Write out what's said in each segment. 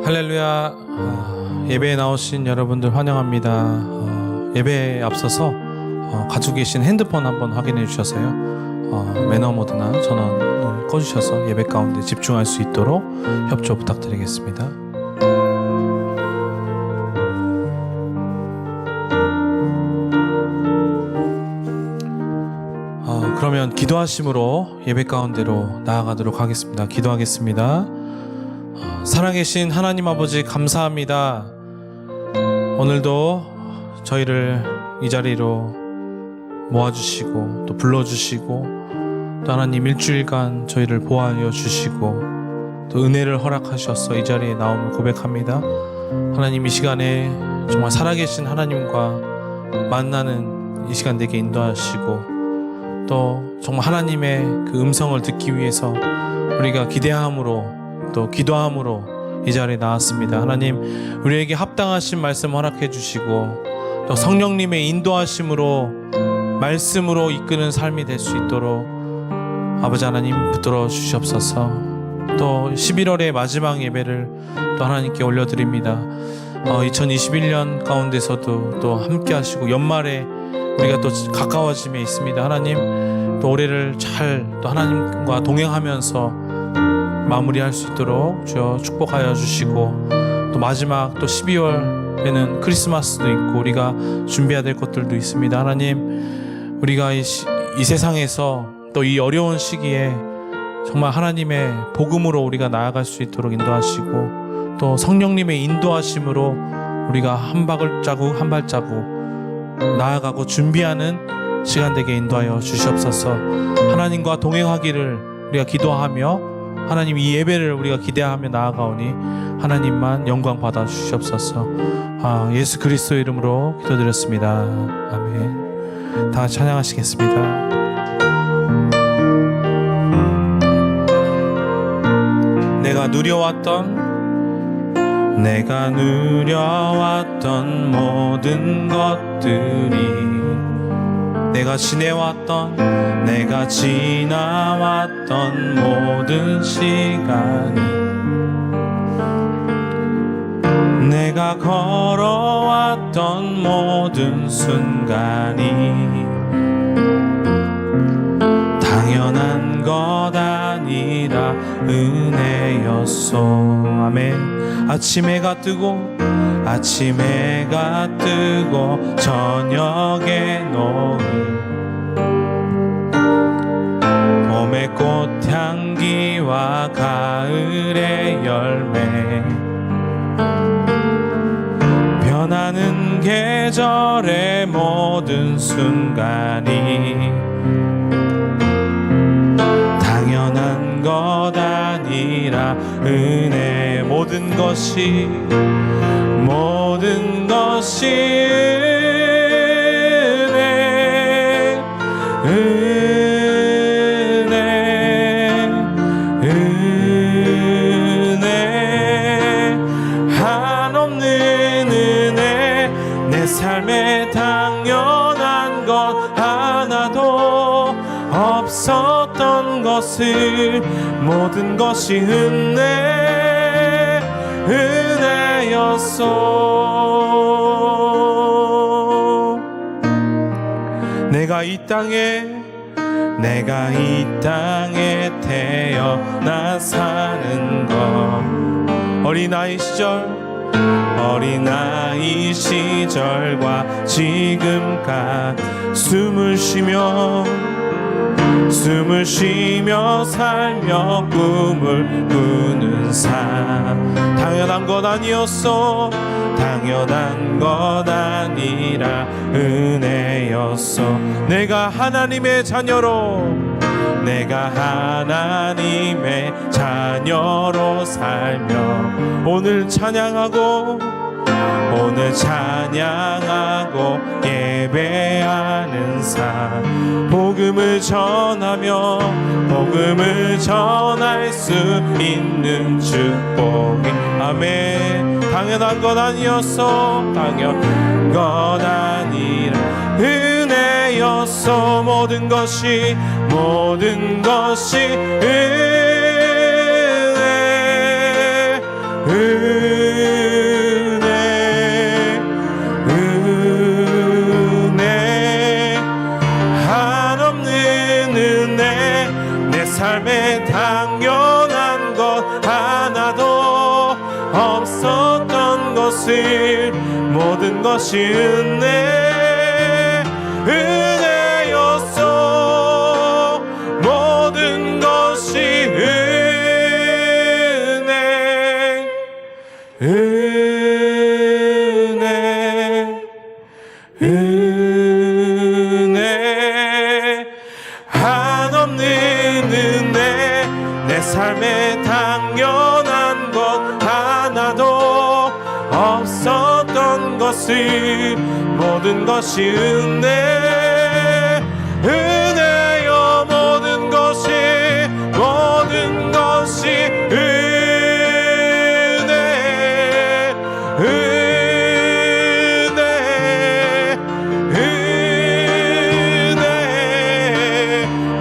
할렐루야. 예배에 나오신 여러분들 환영합니다. 예배에 앞서서 가지고 계신 핸드폰 한번 확인해 주셔서요, 매너 모드나 전원을 꺼주셔서 예배 가운데 집중할 수 있도록 협조 부탁드리겠습니다. 그러면 기도하심으로 예배 가운데로 나아가도록 하겠습니다. 기도하겠습니다. 살아계신 하나님 아버지, 감사합니다. 오늘도 저희를 이 자리로 모아주시고 또 불러주시고 또 하나님 일주일간 저희를 보호하여 주시고 또 은혜를 허락하셔서 이 자리에 나옴을 고백합니다. 하나님, 이 시간에 정말 살아계신 하나님과 만나는 이 시간 되게 인도하시고 또 정말 하나님의 그 음성을 듣기 위해서 우리가 기대함으로 또 기도함으로 이 자리에 나왔습니다. 하나님, 우리에게 합당하신 말씀 허락해 주시고 또 성령님의 인도하심으로 말씀으로 이끄는 삶이 될 수 있도록 아버지 하나님 붙들어 주시옵소서. 또 11월의 마지막 예배를 또 하나님께 올려드립니다. 2021년 가운데서도 또 함께 하시고 연말에 우리가 또 가까워짐에 있습니다. 하나님, 또 올해를 잘 또 하나님과 동행하면서 마무리할 수 있도록 주여 축복하여 주시고, 또 마지막 또 12월에는 크리스마스도 있고 우리가 준비해야 될 것들도 있습니다. 하나님, 우리가 이 세상에서 또 이 어려운 시기에 정말 하나님의 복음으로 우리가 나아갈 수 있도록 인도하시고 또 성령님의 인도하심으로 우리가 한 발자국 한 발자국 나아가고 준비하는 시간 되게 인도하여 주시옵소서. 하나님과 동행하기를 우리가 기도하며 하나님, 이 예배를 우리가 기대하며 나아가오니 하나님만 영광 받아 주시옵소서. 예수 그리스도 이름으로 기도드렸습니다. 아멘. 다 같이 찬양하시겠습니다. 내가 누려왔던 모든 것들이, 내가 지나왔던 모든 시간이, 내가 걸어왔던 모든 순간이 당연한 것 아니라 은혜였소. 아멘. 아침 해가 뜨고 저녁에 노을, 봄의 꽃향기와 가을의 열매, 변하는 계절의 모든 순간이 당연한 것 아니라 은혜. 모든 것이 은혜, 한없는 은혜. 내 삶에 당연한 것 하나도 없었던 것을, 모든 것이 은혜였소. 내가 이 땅에 태어나 사는 것, 어린아이 시절과 지금까지 숨을 쉬며 살며 꿈을 꾸는 삶, 당연한 것 아니었어. 당연한 것 아니라 은혜였어. 내가 하나님의 자녀로 살며 오늘 찬양하고 예배하는 삶, 복음을 전할 수 있는 축복이, 아멘. 당연한 것 아니었어. 당연한 것 아니라 은혜였어. 모든 것이 은혜, 은혜. 삶에 당연한 것 하나도 없었던 것을 모든 것이 은혜였어. 모든 것이 은혜 한없는 은혜. 내 삶에 당연한 것 하나도 없었던 것을 모든 것이 은혜여. 모든 것이 은혜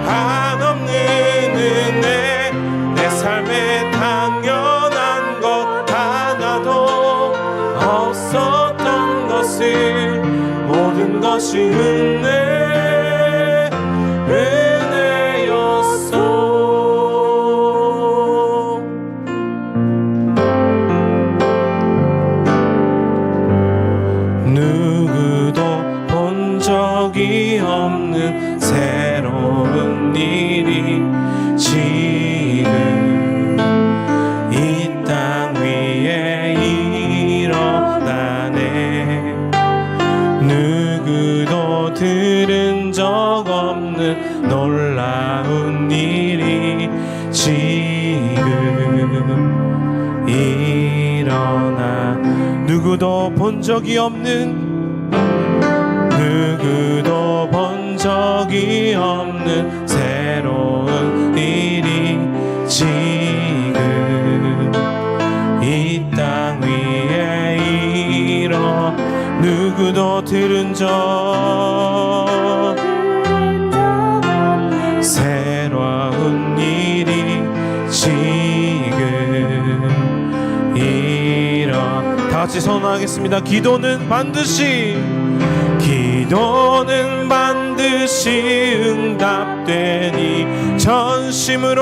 한없는 은혜. 내 삶에 당연한 것 하나도 없었던 것을 모든 것이 은혜였어. 누구도 본 적이 없는 새로운 일이 지금 이 땅 위에 일어나네. 누구도 들은 적 없는 놀라운 일이 지금 일어나. 누구도 본 적이 없는, 누구도 본 적이 없는 새로운 일이 지금 이 땅 위에 누구도 들은 적 새로운 일이 지금 다같이 선언하겠습니다. 기도는 반드시 응답되니 전심으로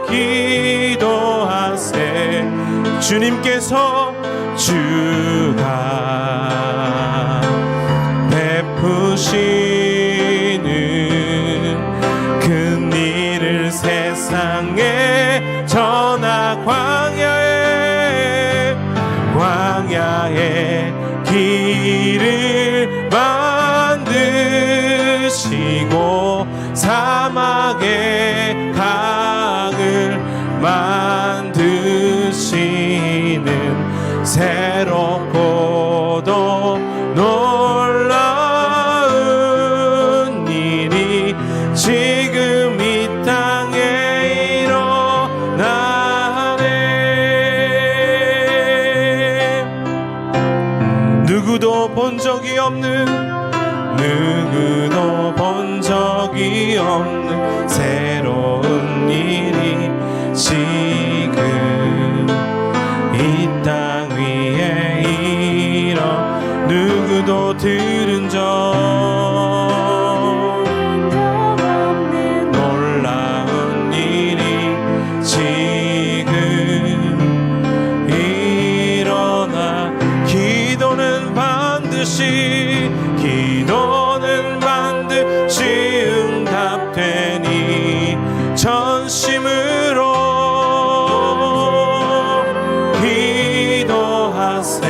기도하세. 주님께서 주가 베푸시는 그 일을 세상에 전하. 광야의 길을 만드시고 사막의 강을 만드시는 새롭고도 놀라운 일이 지금 이 땅에 일어나네. 누구도 본 적이 없는 새로운 일이 지금 이 땅 위에 누구도 들은 적 놀라운 일이 지금 일어나. 기도는 반드시 응답되니 전심으로 기도하세.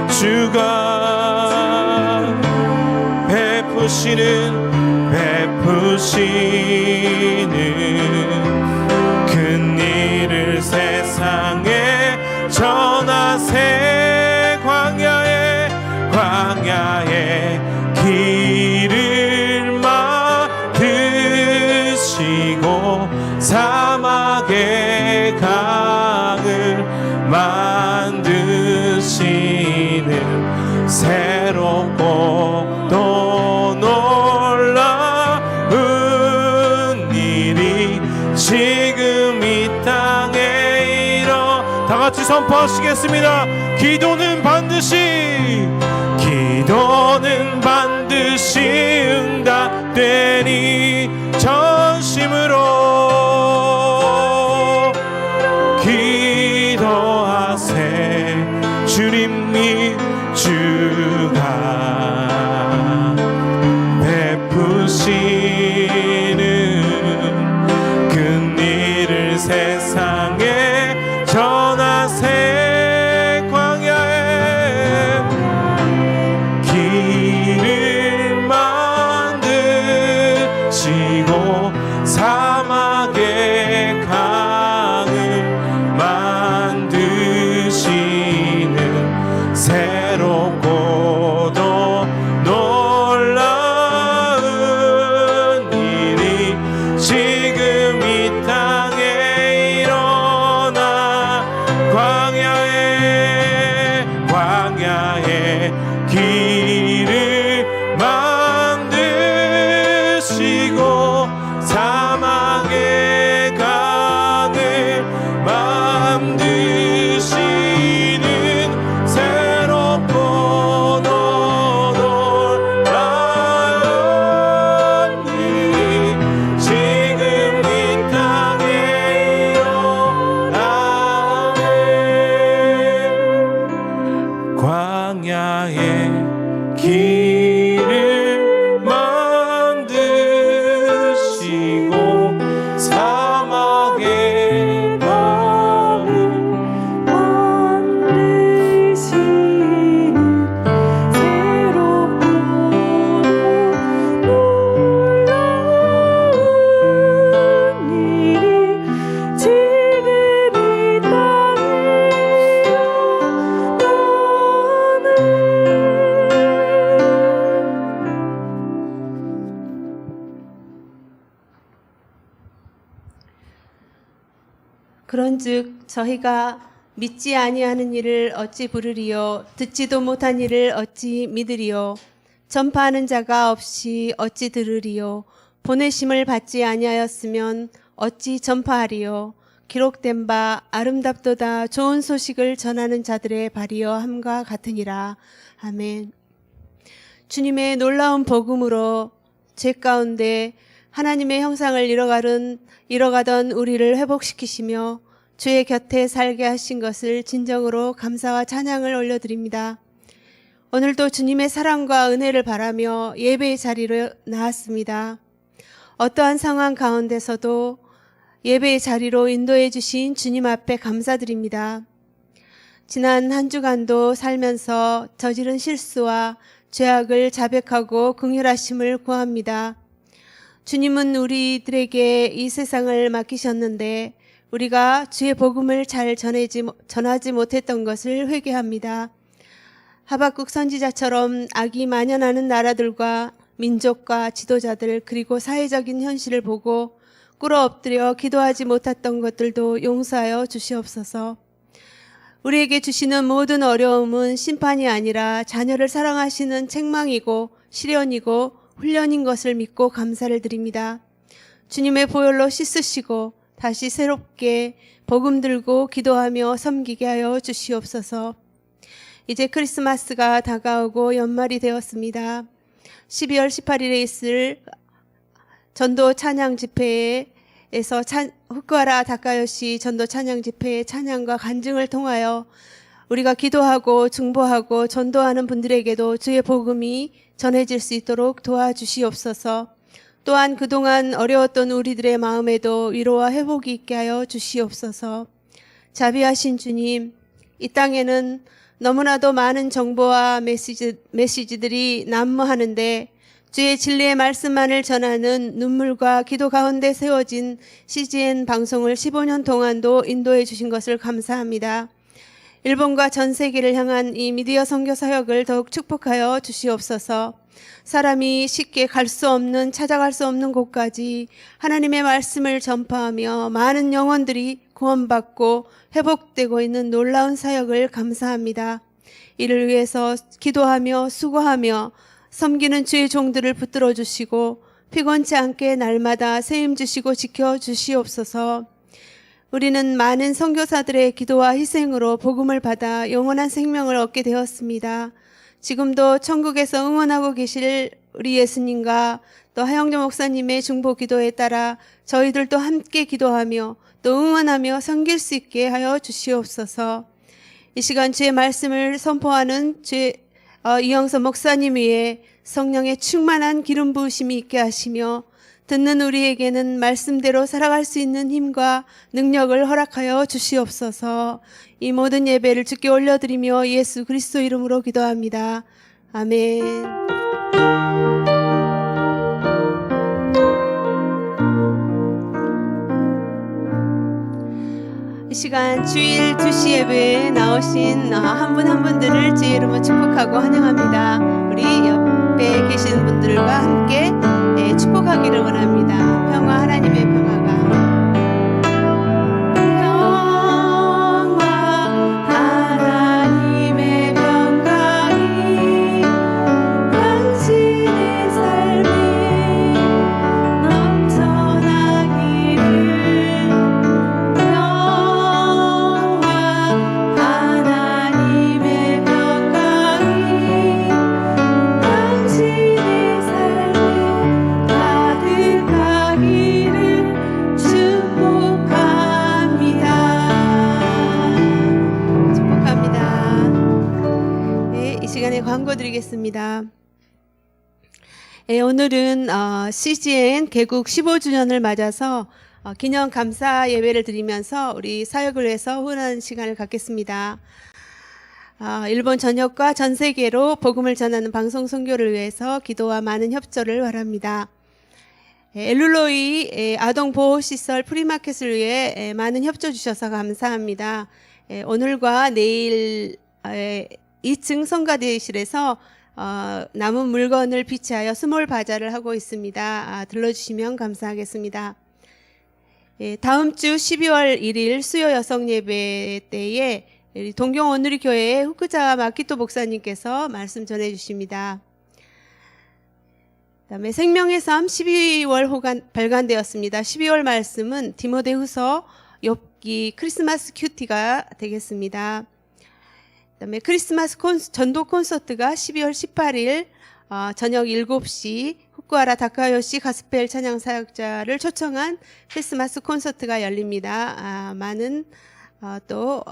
주가 베푸시는 큰 일을 세상에 전하세. 광야의 길을 만드시고 사막의 강을 만드시는 새롭고 또 놀라운 일이 지금 이 땅에 다같이 선포하시겠습니다. 기도는 반드시 응답 복되니 전심으로 기도하세. 주님이 주가 베푸시는 그 일을 세상에 전하세. 광야에 길을 만드시고 사막에 강을 만드시는 새롭고도 놀라운 일이 지금 이 땅에 일어나. 광야에 길을 만드시고 사막에 강을 만드시는 새롭고 놀라운 일이 지금 이 땅에 일어나네. 광야에 길을 만드시고 사막에 강을 만드시는 새롭고 놀라운 일이 지금 이 땅에 그런즉 저희가 믿지 아니하는 일을 어찌 부르리요, 듣지도 못한 일을 어찌 믿으리요. 전파하는 자가 없이 어찌 들으리요. 보내심을 받지 아니하였으면 어찌 전파하리요. 기록된 바 아름답도다 좋은 소식을 전하는 자들의 발이여 함과 같으니라. 아멘. 주님의 놀라운 복음으로 죄 가운데 하나님의 형상을 잃어가던 우리를 회복시키시며 주의 곁에 살게 하신 것을 진정으로 감사와 찬양을 올려드립니다. 오늘도 주님의 사랑과 은혜를 바라며 예배의 자리로 나왔습니다. 어떠한 상황 가운데서도 예배의 자리로 인도해 주신 주님 앞에 감사드립니다. 지난 한 주간도 살면서 저지른 실수와 죄악을 자백하고 긍휼하심을 구합니다. 주님은 우리들에게 이 세상을 맡기셨는데 우리가 주의 복음을 잘 전하지 못했던 것을 회개합니다. 하박국 선지자처럼 악이 만연하는 나라들과 민족과 지도자들 그리고 사회적인 현실을 보고 꿇어 엎드려 기도하지 못했던 것들도 용서하여 주시옵소서. 우리에게 주시는 모든 어려움은 심판이 아니라 자녀를 사랑하시는 책망이고 시련이고 훈련인 것을 믿고 감사를 드립니다. 주님의 보혈로 씻으시고 다시 새롭게 복음 들고 기도하며 섬기게 하여 주시옵소서. 이제 크리스마스가 다가오고 연말이 되었습니다. 12월 18일에 있을 전도 찬양 집회에서 후쿠하라 다카요시 전도 찬양 집회의 찬양과 간증을 통하여 우리가 기도하고 중보하고 전도하는 분들에게도 주의 복음이 전해질 수 있도록 도와주시옵소서. 또한 그동안 어려웠던 우리들의 마음에도 위로와 회복이 있게 하여 주시옵소서. 자비하신 주님, 이 땅에는 너무나도 많은 정보와 메시지들이 난무하는데 주의 진리의 말씀만을 전하는 눈물과 기도 가운데 세워진 CGN 방송을 15년 동안도 인도해 주신 것을 감사합니다. 일본과 전 세계를 향한 이 미디어 선교 사역을 더욱 축복하여 주시옵소서. 사람이 쉽게 찾아갈 수 없는 곳까지 하나님의 말씀을 전파하며 많은 영혼들이 구원받고 회복되고 있는 놀라운 사역을 감사합니다. 이를 위해서 기도하며 수고하며 섬기는 주의 종들을 붙들어 주시고 피곤치 않게 날마다 세임 주시고 지켜 주시옵소서. 우리는 많은 선교사들의 기도와 희생으로 복음을 받아 영원한 생명을 얻게 되었습니다. 지금도 천국에서 응원하고 계실 우리 예수님과 또 하영조 목사님의 중보 기도에 따라 저희들도 함께 기도하며 또 응원하며 섬길 수 있게 하여 주시옵소서. 이 시간 주의 말씀을 선포하는 이영선 목사님 위에 성령의 충만한 기름 부으심이 있게 하시며 듣는 우리에게는 말씀대로 살아갈 수 있는 힘과 능력을 허락하여 주시옵소서. 이 모든 예배를 주께 올려드리며 예수 그리스도 이름으로 기도합니다. 아멘. 이 시간 주일 2시 예배에 나오신 한 분 한 분들을 주의 이름으로 축복하고 환영합니다. 우리 옆에 계시는 분들과 함께 축복하기를 원합니다. 평화, 하나님의 평화가 하나님의 평강이 당신의 삶에 넘쳐나기를 하나님의 평강이 당신의 삶에 가득하기를 축복합니다. 네, 이 시간에 광고 드리겠습니다. 네, 오늘은 CGN 개국 15주년을 맞아서 기념 감사 예배를 드리면서 우리 사역을 위해서 후원하는 시간을 갖겠습니다. 일본 전역과 전 세계로 복음을 전하는 방송 선교를 위해서 기도와 많은 협조를 바랍니다. 엘룰로이 아동보호시설 프리마켓을 위해 많은 협조 주셔서 감사합니다. 오늘과 내일 2층 성가대실에서 남은 물건을 비치하여 스몰 바자를 하고 있습니다. 들러주시면 감사하겠습니다. 다음 주 12월 1일 수요 여성 예배 때에 동경 온누리 교회의 후쿠자와 마키토 목사님께서 말씀 전해 주십니다. 그다음에 생명의 삶 12월 발간되었습니다. 12월 말씀은 디모데후서 욥기 크리스마스 큐티가 되겠습니다. 그다음에 크리스마스 전도 콘서트가 12월 18일 저녁 7시 후쿠하라 다카요시 가스펠 찬양 사역자를 초청한 크리스마스 콘서트가 열립니다. 많은 또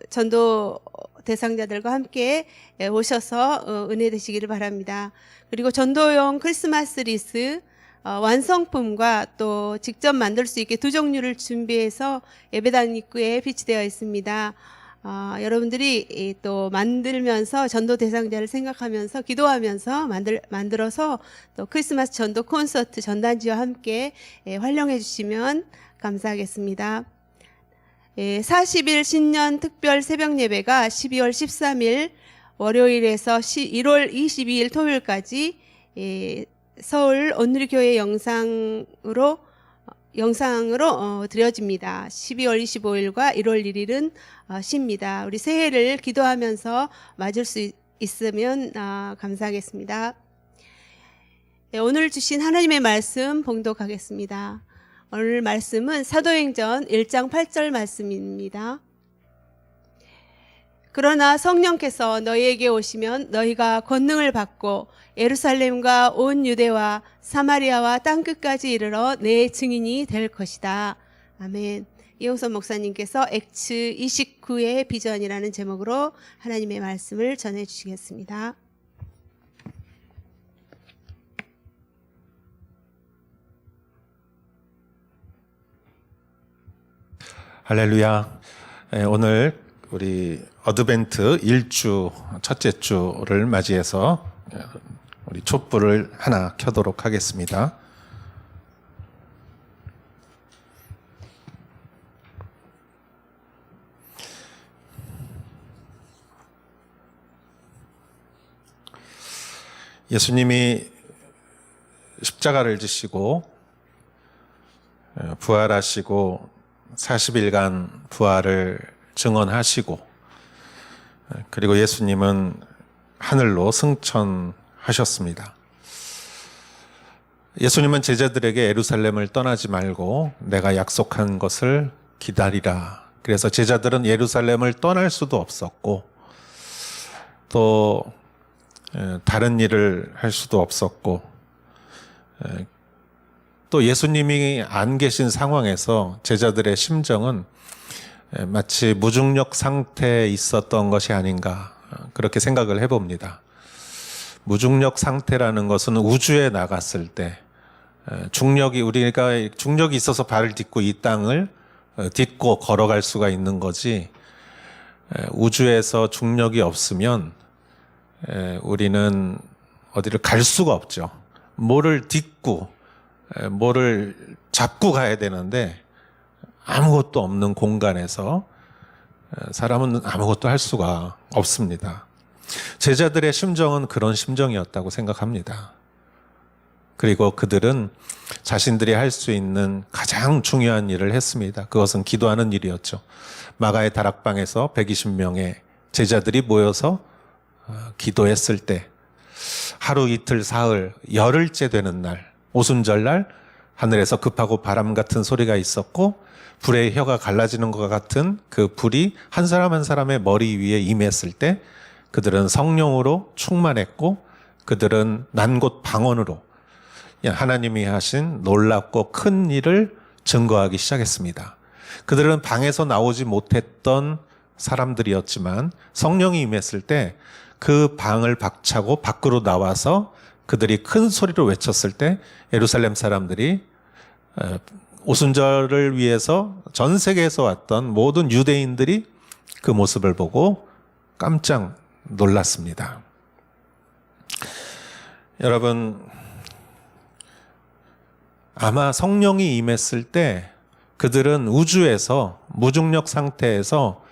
전도 대상자들과 함께 오셔서 은혜 되시기를 바랍니다. 그리고 전도용 크리스마스 리스 완성품과 또 직접 만들 수 있게 두 종류를 준비해서 예배당 입구에 비치되어 있습니다. 여러분들이 또 만들면서 전도 대상자를 생각하면서 기도하면서 만들어서 또 크리스마스 전도 콘서트 전단지와 함께 활용해 주시면 감사하겠습니다. 40일 신년 특별 새벽 예배가 12월 13일 월요일에서 1월 22일 토요일까지 서울 온누리교회 영상으로 드려집니다. 12월 25일과 1월 1일은 쉽니다. 우리 새해를 기도하면서 맞을 수 있으면 감사하겠습니다. 오늘 주신 하나님의 말씀 봉독하겠습니다. 오늘 말씀은 사도행전 1장 8절 말씀입니다. 그러나 성령께서 너희에게 오시면 너희가 권능을 받고 예루살렘과 온 유대와 사마리아와 땅끝까지 이르러 내 증인이 될 것이다. 아멘. 이용선 목사님께서 액츠 29의 비전이라는 제목으로 하나님의 말씀을 전해 주시겠습니다. 할렐루야. 오늘 우리 어드벤트 1주 첫째 주를 맞이해서 우리 촛불을 하나 켜도록 하겠습니다. 예수님이 십자가를 지시고 부활하시고 40일간 부활을 증언하시고 그리고 예수님은 하늘로 승천하셨습니다. 예수님은 제자들에게 예루살렘을 떠나지 말고 내가 약속한 것을 기다리라. 그래서 제자들은 예루살렘을 떠날 수도 없었고 또 다른 일을 할 수도 없었고 또 예수님이 안 계신 상황에서 제자들의 심정은 마치 무중력 상태에 있었던 것이 아닌가 그렇게 생각을 해봅니다. 무중력 상태라는 것은 우주에 나갔을 때 우리가 중력이 있어서 발을 딛고 이 땅을 딛고 걸어갈 수가 있는 거지 우주에서 중력이 없으면 우리는 어디를 갈 수가 없죠. 뭐를 딛고 뭐를 잡고 가야 되는데 아무것도 없는 공간에서 사람은 아무것도 할 수가 없습니다. 제자들의 심정은 그런 심정이었다고 생각합니다. 그리고 그들은 자신들이 할 수 있는 가장 중요한 일을 했습니다. 그것은 기도하는 일이었죠. 마가의 다락방에서 120명의 제자들이 모여서 기도했을 때 하루 이틀 사흘 열흘째 되는 날 오순절날 하늘에서 급하고 바람 같은 소리가 있었고 불의 혀가 갈라지는 것 같은 그 불이 한 사람 한 사람의 머리 위에 임했을 때 그들은 성령으로 충만했고 그들은 난 곳 방언으로 하나님이 하신 놀랍고 큰 일을 증거하기 시작했습니다. 그들은 방에서 나오지 못했던 사람들이었지만 성령이 임했을 때 그 방을 박차고 밖으로 나와서 그들이 큰 소리로 외쳤을 때 예루살렘 사람들이 오순절을 위해서 전 세계에서 왔던 모든 유대인들이 그 모습을 보고 깜짝 놀랐습니다. 여러분, 아마 성령이 임했을 때 그들은 우주에서 무중력 상태에서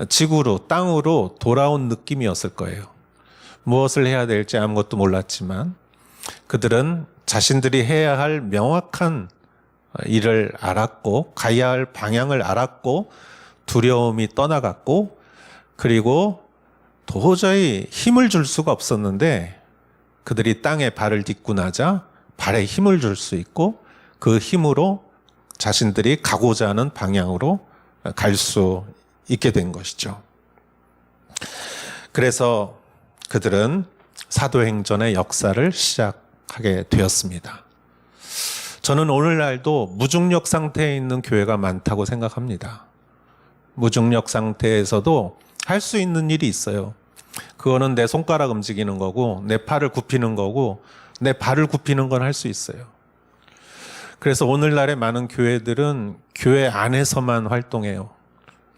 지구로 땅으로 돌아온 느낌이었을 거예요. 무엇을 해야 될지 아무것도 몰랐지만 그들은 자신들이 해야 할 명확한 일을 알았고 가야 할 방향을 알았고 두려움이 떠나갔고 그리고 도저히 힘을 줄 수가 없었는데 그들이 땅에 발을 딛고 나자 발에 힘을 줄 수 있고 그 힘으로 자신들이 가고자 하는 방향으로 갈 수 있게 된 것이죠. 그래서 그들은 사도행전의 역사를 시작하게 되었습니다. 저는 오늘날도 무중력 상태에 있는 교회가 많다고 생각합니다. 무중력 상태에서도 할 수 있는 일이 있어요. 그거는 내 손가락 움직이는 거고 내 팔을 굽히는 거고 내 발을 굽히는 건 할 수 있어요. 그래서 오늘날의 많은 교회들은 교회 안에서만 활동해요.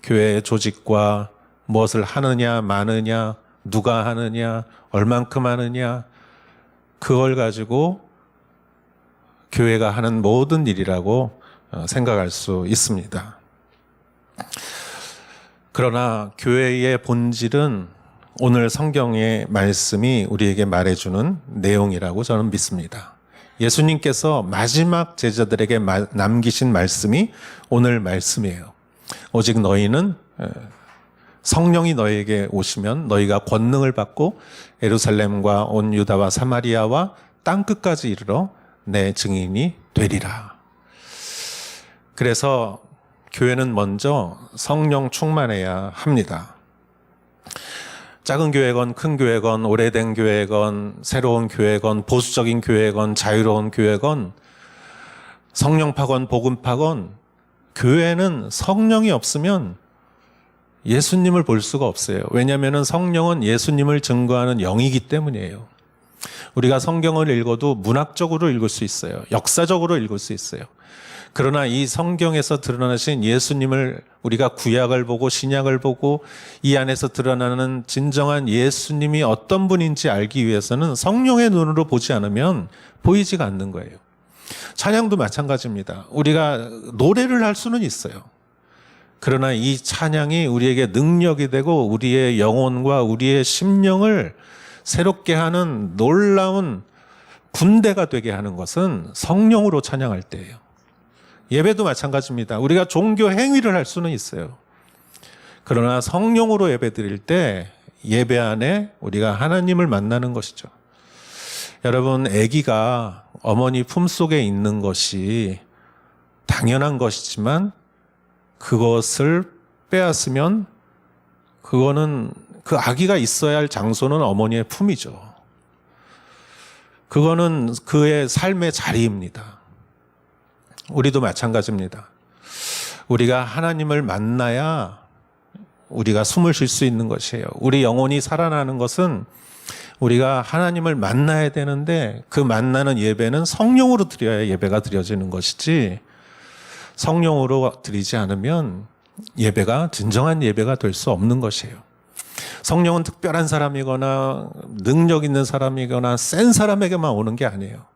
교회의 조직과 무엇을 하느냐 마느냐 누가 하느냐 얼만큼 하느냐 그걸 가지고 교회가 하는 모든 일이라고 생각할 수 있습니다. 그러나 교회의 본질은 오늘 성경의 말씀이 우리에게 말해주는 내용이라고 저는 믿습니다. 예수님께서 마지막 제자들에게 남기신 말씀이 오늘 말씀이에요. 오직 너희는 성령이 너희에게 오시면 너희가 권능을 받고 예루살렘과 온 유다와 사마리아와 땅끝까지 이르러 내 증인이 되리라. 그래서 교회는 먼저 성령 충만해야 합니다. 작은 교회건 큰 교회건 오래된 교회건 새로운 교회건 보수적인 교회건 자유로운 교회건 성령파건 복음파건 교회는 성령이 없으면 예수님을 볼 수가 없어요. 왜냐하면 성령은 예수님을 증거하는 영이기 때문이에요. 우리가 성경을 읽어도 문학적으로 읽을 수 있어요. 역사적으로 읽을 수 있어요. 그러나 이 성경에서 드러나신 예수님을 우리가 구약을 보고 신약을 보고 이 안에서 드러나는 진정한 예수님이 어떤 분인지 알기 위해서는 성령의 눈으로 보지 않으면 보이지가 않는 거예요. 찬양도 마찬가지입니다. 우리가 노래를 할 수는 있어요. 그러나 이 찬양이 우리에게 능력이 되고 우리의 영혼과 우리의 심령을 새롭게 하는 놀라운 군대가 되게 하는 것은 성령으로 찬양할 때예요. 예배도 마찬가지입니다. 우리가 종교 행위를 할 수는 있어요. 그러나 성령으로 예배 드릴 때 예배 안에 우리가 하나님을 만나는 것이죠. 여러분, 아기가 어머니 품속에 있는 것이 당연한 것이지만 그것을 빼앗으면 그거는 그 아기가 있어야 할 장소는 어머니의 품이죠. 그거는 그의 삶의 자리입니다. 우리도 마찬가지입니다. 우리가 하나님을 만나야 우리가 숨을 쉴 수 있는 것이에요. 우리 영혼이 살아나는 것은 우리가 하나님을 만나야 되는데 그 만나는 예배는 성령으로 드려야 예배가 드려지는 것이지 성령으로 드리지 않으면 예배가 진정한 예배가 될 수 없는 것이에요. 성령은 특별한 사람이거나 능력 있는 사람이거나 센 사람에게만 오는 게 아니에요.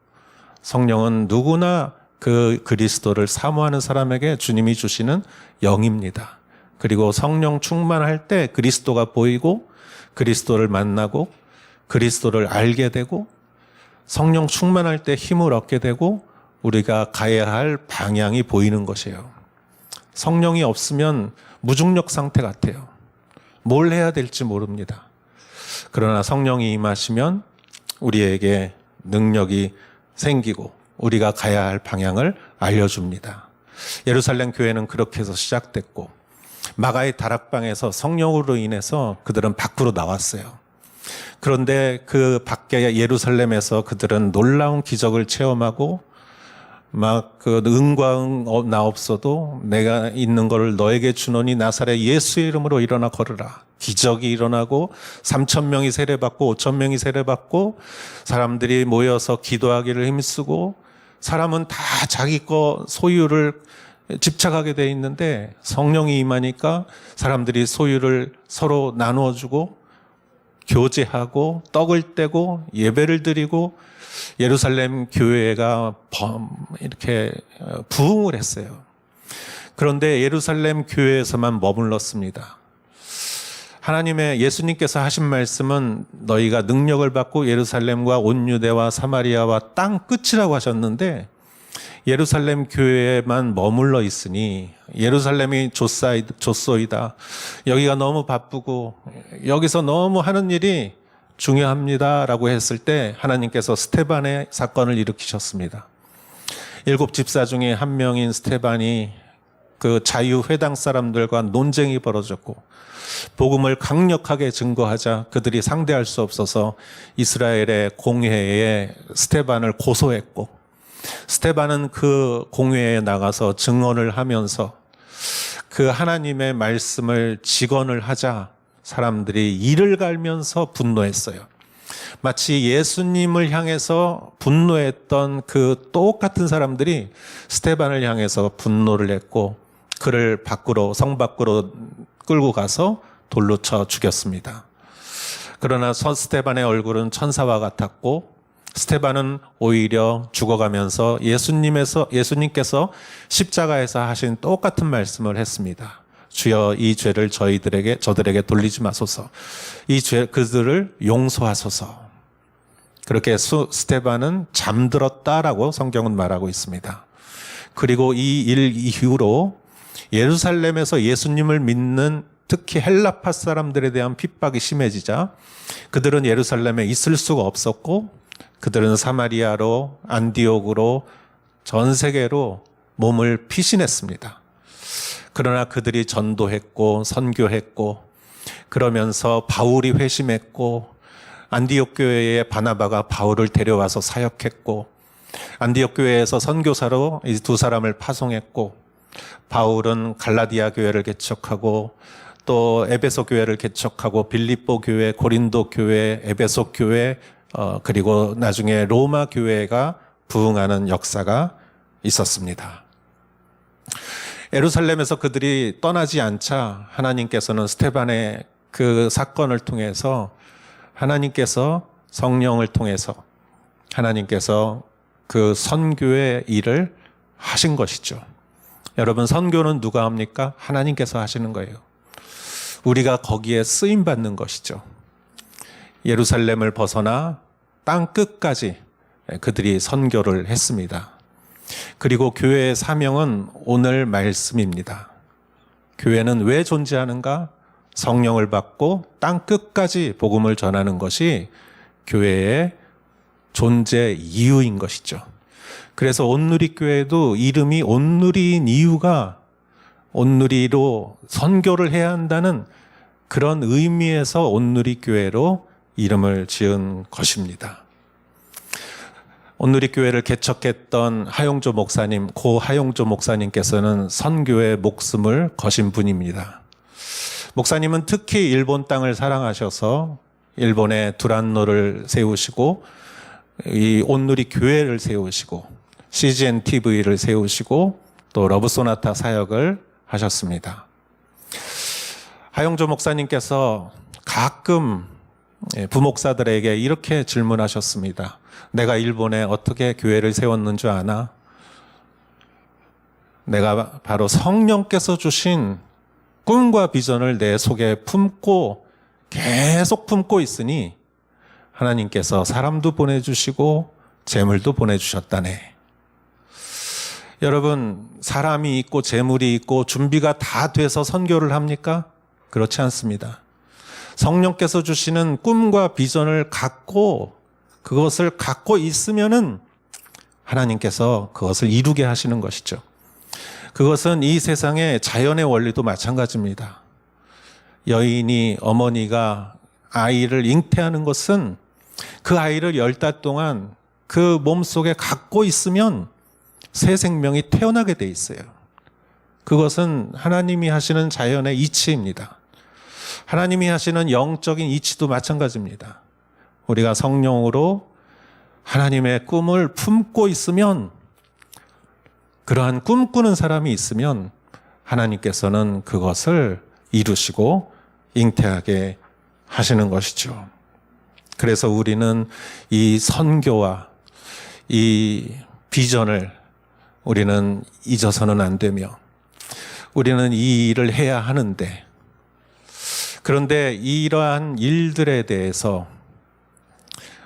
성령은 누구나 그 그리스도를 사모하는 사람에게 주님이 주시는 영입니다. 그리고 성령 충만할 때 그리스도가 보이고 그리스도를 만나고 그리스도를 알게 되고 성령 충만할 때 힘을 얻게 되고 우리가 가야 할 방향이 보이는 것이에요. 성령이 없으면 무중력 상태 같아요. 뭘 해야 될지 모릅니다. 그러나 성령이 임하시면 우리에게 능력이 생기고 우리가 가야 할 방향을 알려줍니다. 예루살렘 교회는 그렇게 해서 시작됐고 마가의 다락방에서 성령으로 인해서 그들은 밖으로 나왔어요. 그런데 그 밖에 예루살렘에서 그들은 놀라운 기적을 체험하고 막 그 응과 응 나 없어도 내가 있는 것을 너에게 주노니 나사렛 예수의 이름으로 일어나 걸으라. 기적이 일어나고 3,000명이 세례받고 5,000명이 세례받고 사람들이 모여서 기도하기를 힘쓰고 사람은 다 자기 거 소유를 집착하게 돼 있는데 성령이 임하니까 사람들이 소유를 서로 나누어주고 교제하고 떡을 떼고 예배를 드리고 예루살렘 교회가 이렇게 부흥을 했어요. 그런데 예루살렘 교회에서만 머물렀습니다. 하나님의 예수님께서 하신 말씀은 너희가 능력을 받고 예루살렘과 온 유대와 사마리아와 땅 끝이라고 하셨는데 예루살렘 교회에만 머물러 있으니 예루살렘이 좁소이다. 여기가 너무 바쁘고 여기서 너무 하는 일이 중요합니다라고 했을 때 하나님께서 스데반의 사건을 일으키셨습니다. 7 집사 중에 한 명인 스데반이 그 자유회당 사람들과 논쟁이 벌어졌고 복음을 강력하게 증거하자 그들이 상대할 수 없어서 이스라엘의 공회에 스데반을 고소했고 스데반은 그 공회에 나가서 증언을 하면서 그 하나님의 말씀을 직언을 하자 사람들이 이를 갈면서 분노했어요. 마치 예수님을 향해서 분노했던 그 똑같은 사람들이 스데반을 향해서 분노를 했고 그를 성 밖으로 끌고 가서 돌로 쳐 죽였습니다. 그러나 스데반의 얼굴은 천사와 같았고 스데반은 오히려 죽어가면서 예수님께서 십자가에서 하신 똑같은 말씀을 했습니다. 주여 이 죄를 저들에게 돌리지 마소서. 그들을 용서하소서. 그렇게 스데반은 잠들었다라고 성경은 말하고 있습니다. 그리고 이 일 이후로 예루살렘에서 예수님을 믿는 특히 헬라파 사람들에 대한 핍박이 심해지자 그들은 예루살렘에 있을 수가 없었고 그들은 사마리아로 안디옥으로 전 세계로 몸을 피신했습니다. 그러나 그들이 전도했고 선교했고 그러면서 바울이 회심했고 안디옥 교회에 바나바가 바울을 데려와서 사역했고 안디옥 교회에서 선교사로 이 두 사람을 파송했고 바울은 갈라디아 교회를 개척하고 또 에베소 교회를 개척하고 빌립보 교회, 고린도 교회, 에베소 교회 그리고 나중에 로마 교회가 부흥하는 역사가 있었습니다. 예루살렘에서 그들이 떠나지 않자 하나님께서는 스데반의 그 사건을 통해서 하나님께서 성령을 통해서 하나님께서 그 선교의 일을 하신 것이죠. 여러분 선교는 누가 합니까? 하나님께서 하시는 거예요. 우리가 거기에 쓰임 받는 것이죠. 예루살렘을 벗어나 땅 끝까지 그들이 선교를 했습니다. 그리고 교회의 사명은 오늘 말씀입니다. 교회는 왜 존재하는가? 성령을 받고 땅 끝까지 복음을 전하는 것이 교회의 존재 이유인 것이죠. 그래서 온누리교회도 이름이 온누리인 이유가 온누리로 선교를 해야 한다는 그런 의미에서 온누리교회로 이름을 지은 것입니다. 온누리교회를 개척했던 하용조 목사님, 고 하용조 목사님께서는 선교에 목숨을 거신 분입니다. 목사님은 특히 일본 땅을 사랑하셔서 일본에 두란노를 세우시고 이 온누리 교회를 세우시고 CGN TV를 세우시고 또 러브소나타 사역을 하셨습니다. 하용조 목사님께서 가끔 부목사들에게 이렇게 질문하셨습니다. 내가 일본에 어떻게 교회를 세웠는 줄 아나? 내가 바로 성령께서 주신 꿈과 비전을 내 속에 품고 계속 품고 있으니 하나님께서 사람도 보내주시고 재물도 보내주셨다네. 여러분, 사람이 있고 재물이 있고 준비가 다 돼서 선교를 합니까? 그렇지 않습니다. 성령께서 주시는 꿈과 비전을 갖고 그것을 갖고 있으면은 하나님께서 그것을 이루게 하시는 것이죠. 그것은 이 세상의 자연의 원리도 마찬가지입니다. 여인이 어머니가 아이를 잉태하는 것은 그 아이를 10달 동안 그 몸속에 갖고 있으면 새 생명이 태어나게 돼 있어요. 그것은 하나님이 하시는 자연의 이치입니다. 하나님이 하시는 영적인 이치도 마찬가지입니다. 우리가 성령으로 하나님의 꿈을 품고 있으면, 그러한 꿈꾸는 사람이 있으면 하나님께서는 그것을 이루시고 잉태하게 하시는 것이죠. 그래서 우리는 이 선교와 이 비전을 우리는 잊어서는 안 되며 우리는 이 일을 해야 하는데, 그런데 이러한 일들에 대해서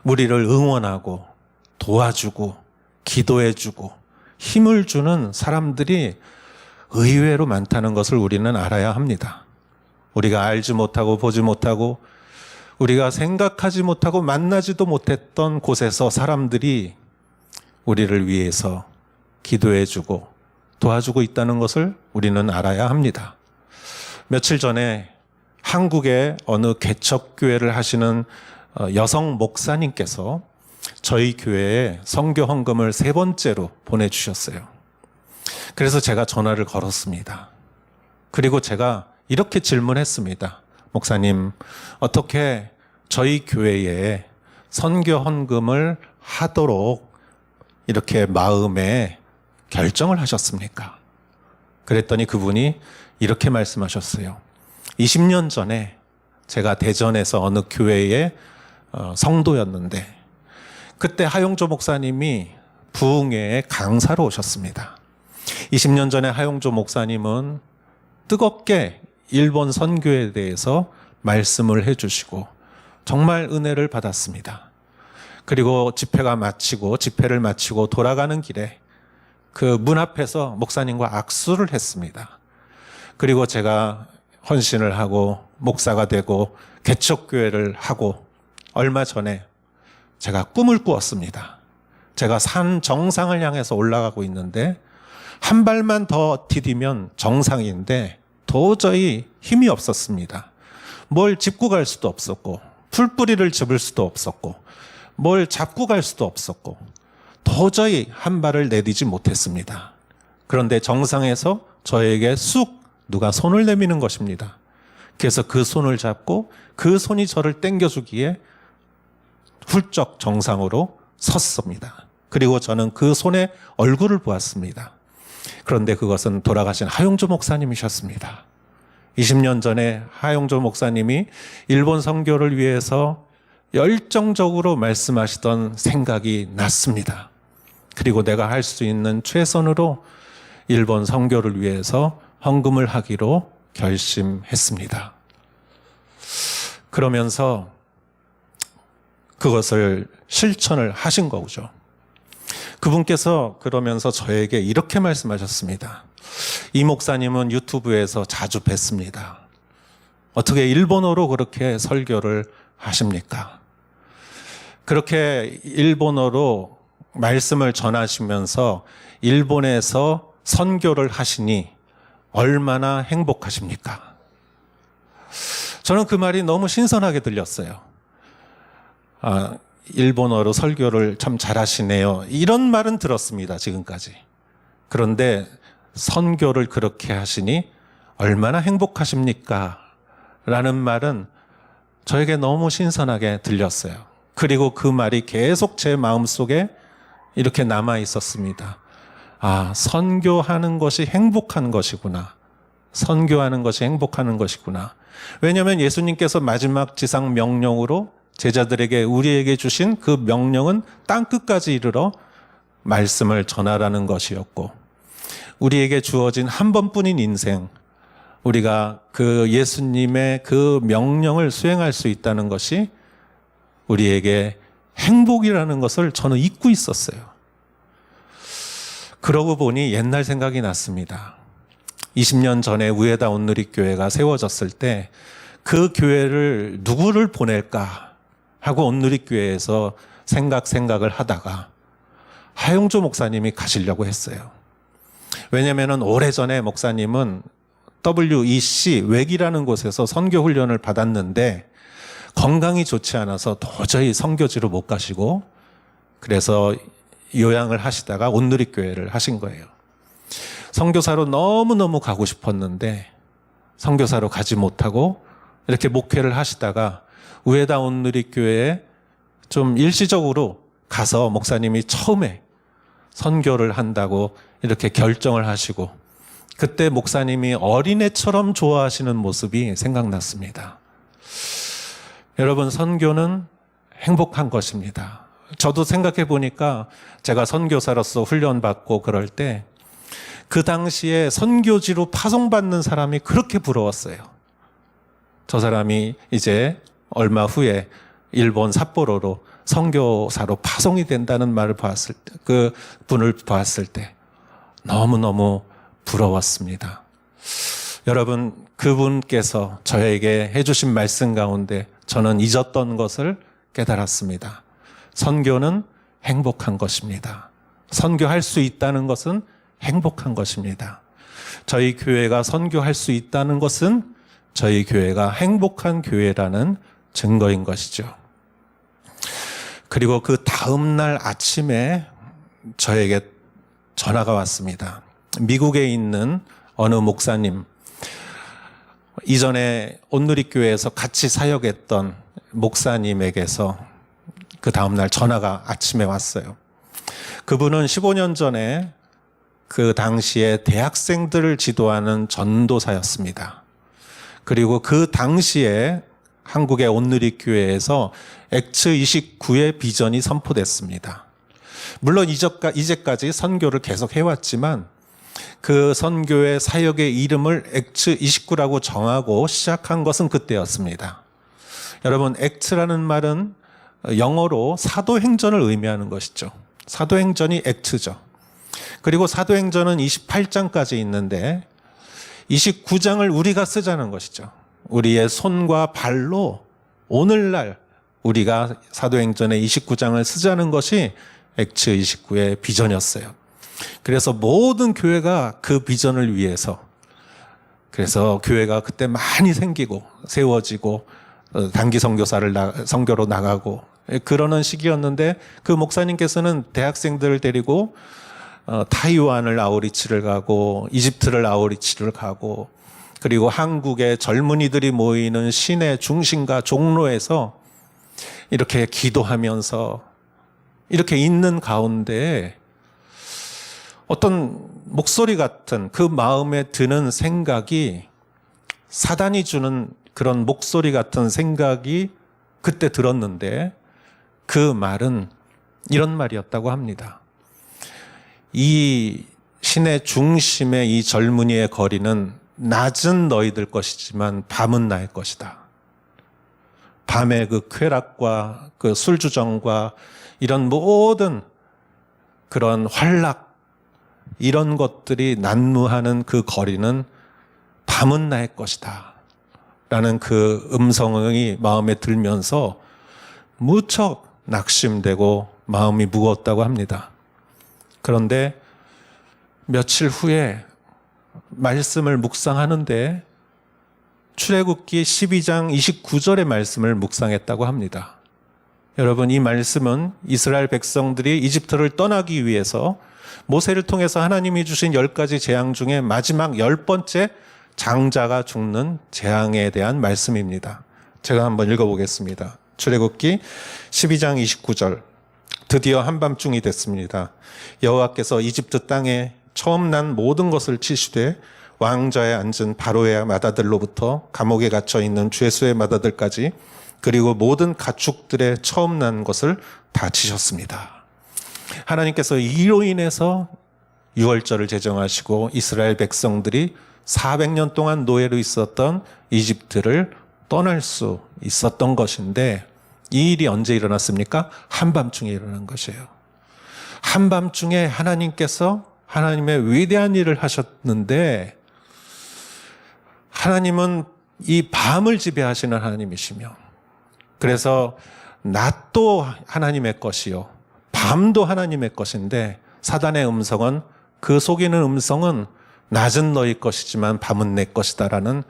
우리를 응원하고 도와주고 기도해주고 힘을 주는 사람들이 의외로 많다는 것을 우리는 알아야 합니다. 우리가 알지 못하고 보지 못하고 우리가 생각하지 못하고 만나지도 못했던 곳에서 사람들이 우리를 위해서 기도해주고 도와주고 있다는 것을 우리는 알아야 합니다. 며칠 전에 한국의 어느 개척교회를 하시는 여성 목사님께서 저희 교회에 선교 헌금을 3번째로 보내주셨어요. 그래서 제가 전화를 걸었습니다. 그리고 제가 이렇게 질문했습니다. 목사님, 어떻게 저희 교회에 선교 헌금을 하도록 이렇게 마음에 결정을 하셨습니까? 그랬더니 그분이 이렇게 말씀하셨어요. 20년 전에 제가 대전에서 어느 교회의 성도였는데 그때 하용조 목사님이 부흥회에 강사로 오셨습니다. 20년 전에 하용조 목사님은 뜨겁게 일본 선교에 대해서 말씀을 해주시고 정말 은혜를 받았습니다. 그리고 집회를 마치고 돌아가는 길에 그 문 앞에서 목사님과 악수를 했습니다. 그리고 제가 헌신을 하고 목사가 되고 개척교회를 하고 얼마 전에 제가 꿈을 꾸었습니다. 제가 산 정상을 향해서 올라가고 있는데 한 발만 더 디디면 정상인데 도저히 힘이 없었습니다. 뭘 짚고 갈 수도 없었고 풀뿌리를 집을 수도 없었고 뭘 잡고 갈 수도 없었고 도저히 한 발을 내디지 못했습니다. 그런데 정상에서 저에게 쑥 누가 손을 내미는 것입니다. 그래서 그 손을 잡고 그 손이 저를 당겨주기에 훌쩍 정상으로 섰습니다. 그리고 저는 그 손의 얼굴을 보았습니다. 그런데 그것은 돌아가신 하용조 목사님이셨습니다. 20년 전에 하용조 목사님이 일본 선교를 위해서 열정적으로 말씀하시던 생각이 났습니다. 그리고 내가 할 수 있는 최선으로 일본 선교를 위해서 헌금을 하기로 결심했습니다. 그러면서 그것을 실천을 하신 거죠. 그분께서 그러면서 저에게 이렇게 말씀하셨습니다. 이 목사님은 유튜브에서 자주 뵀습니다. 어떻게 일본어로 그렇게 설교를 하십니까? 그렇게 일본어로 말씀을 전하시면서 일본에서 선교를 하시니 얼마나 행복하십니까? 저는 그 말이 너무 신선하게 들렸어요. 일본어로 설교를 참 잘하시네요. 이런 말은 들었습니다, 지금까지. 그런데 선교를 그렇게 하시니 얼마나 행복하십니까? 라는 말은 저에게 너무 신선하게 들렸어요. 그리고 그 말이 계속 제 마음속에 이렇게 남아 있었습니다. 아, 선교하는 것이 행복한 것이구나. 선교하는 것이 행복하는 것이구나. 왜냐하면 예수님께서 마지막 지상 명령으로 제자들에게 우리에게 주신 그 명령은 땅끝까지 이르러 말씀을 전하라는 것이었고, 우리에게 주어진 한 번뿐인 인생, 우리가 그 예수님의 그 명령을 수행할 수 있다는 것이 우리에게 행복이라는 것을 저는 잊고 있었어요. 그러고 보니 옛날 생각이 났습니다. 20년 전에 우에다 온누리교회가 세워졌을 때 그 교회를 누구를 보낼까 하고 온누리교회에서 생각을 하다가 하용조 목사님이 가시려고 했어요. 왜냐하면 오래전에 목사님은 WEC 외기라는 곳에서 선교 훈련을 받았는데 건강이 좋지 않아서 도저히 선교지로 못 가시고, 그래서 요양을 하시다가 온누리교회를 하신 거예요. 선교사로 너무너무 가고 싶었는데 선교사로 가지 못하고 이렇게 목회를 하시다가 우에다 온누리교회에 좀 일시적으로 가서 목사님이 처음에 선교를 한다고 이렇게 결정을 하시고, 그때 목사님이 어린애처럼 좋아하시는 모습이 생각났습니다. 여러분, 선교는 행복한 것입니다. 저도 생각해 보니까 제가 선교사로서 훈련받고 그럴 때 그 당시에 선교지로 파송받는 사람이 그렇게 부러웠어요. 저 사람이 이제 얼마 후에 일본 삿포로로 선교사로 파송이 된다는 말을 봤을 때, 그 분을 봤을 때 너무너무 부러웠습니다. 여러분, 그분께서 저에게 해주신 말씀 가운데 저는 잊었던 것을 깨달았습니다. 선교는 행복한 것입니다. 선교할 수 있다는 것은 행복한 것입니다. 저희 교회가 선교할 수 있다는 것은 저희 교회가 행복한 교회라는 증거인 것이죠. 그리고 그 다음 날 아침에 저에게 전화가 왔습니다. 미국에 있는 어느 목사님, 이전에 온누리교회에서 같이 사역했던 목사님에게서 그 다음날 전화가 아침에 왔어요. 그분은 15년 전에 그 당시에 대학생들을 지도하는 전도사였습니다. 그리고 그 당시에 한국의 온누리교회에서 액츠 29의 비전이 선포됐습니다. 물론 이제까지 선교를 계속 해왔지만 그 선교의 사역의 이름을 액츠 29라고 정하고 시작한 것은 그때였습니다. 여러분, 액츠라는 말은 영어로 사도행전을 의미하는 것이죠. 사도행전이 액츠죠. 그리고 사도행전은 28장까지 있는데 29장을 우리가 쓰자는 것이죠. 우리의 손과 발로 오늘날 우리가 사도행전의 29장을 쓰자는 것이 액츠 29의 비전이었어요. 그래서 모든 교회가 그 비전을 위해서, 그래서 교회가 그때 많이 생기고 세워지고 단기 선교로 나가고 그러는 시기였는데, 그 목사님께서는 대학생들을 데리고 타이완을 아우리치를 가고 이집트를 아우리치를 가고, 그리고 한국의 젊은이들이 모이는 시내 중심가 종로에서 이렇게 기도하면서 이렇게 있는 가운데 어떤 목소리 같은, 그 마음에 드는 생각이, 사단이 주는 그런 목소리 같은 생각이 그때 들었는데, 그 말은 이런 말이었다고 합니다. 이 시내 중심의 이 젊은이의 거리는 낮은 너희들 것이지만 밤은 나의 것이다. 밤의 그 쾌락과 그 술주정과 이런 모든 그런 활락, 이런 것들이 난무하는 그 거리는 밤은 나의 것이다 라는 그 음성이 마음에 들면서 무척 낙심되고 마음이 무거웠다고 합니다. 그런데 며칠 후에 말씀을 묵상하는데 출애굽기 12장 29절의 말씀을 묵상했다고 합니다. 여러분, 이 말씀은 이스라엘 백성들이 이집트를 떠나기 위해서 모세를 통해서 하나님이 주신 10가지 재앙 중에 마지막 10번째 장자가 죽는 재앙에 대한 말씀입니다. 제가 한번 읽어보겠습니다. 출애굽기 12장 29절. 드디어 한밤중이 됐습니다. 여호와께서 이집트 땅에 처음 난 모든 것을 치시되 왕좌에 앉은 바로의 맏아들로부터 감옥에 갇혀 있는 죄수의 맏아들까지 그리고 모든 가축들의 처음 난 것을 다 치셨습니다. 하나님께서 이로 인해서 유월절을 제정하시고 이스라엘 백성들이 400년 동안 노예로 있었던 이집트를 떠날 수 있었던 것인데, 이 일이 언제 일어났습니까? 한밤중에 일어난 것이에요. 한밤중에 하나님께서 하나님의 위대한 일을 하셨는데, 하나님은 이 밤을 지배하시는 하나님이시며, 그래서 낮도 하나님의 것이요 밤도 하나님의 것인데, 사단의 음성은, 그 속이는 음성은 낮은 너희 것이지만 밤은 내 것이다라는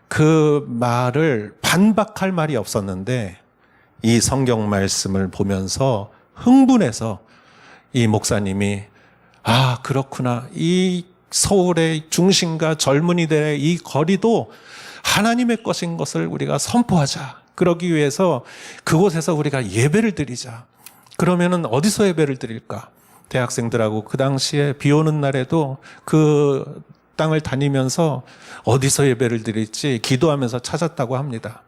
그 말을 반박할 말이 없었는데, 이 성경 말씀을 보면서 흥분해서 이 목사님이 아, 그렇구나, 이 서울의 중심과 젊은이들의 이 거리도 하나님의 것인 것을 우리가 선포하자. 그러기 위해서 그곳에서 우리가 예배를 드리자. 그러면은 어디서 예배를 드릴까? 대학생들하고 그 당시에 비 오는 날에도 그 땅을 다니면서 어디서 예배를 드릴지 기도하면서 찾았다고 합니다.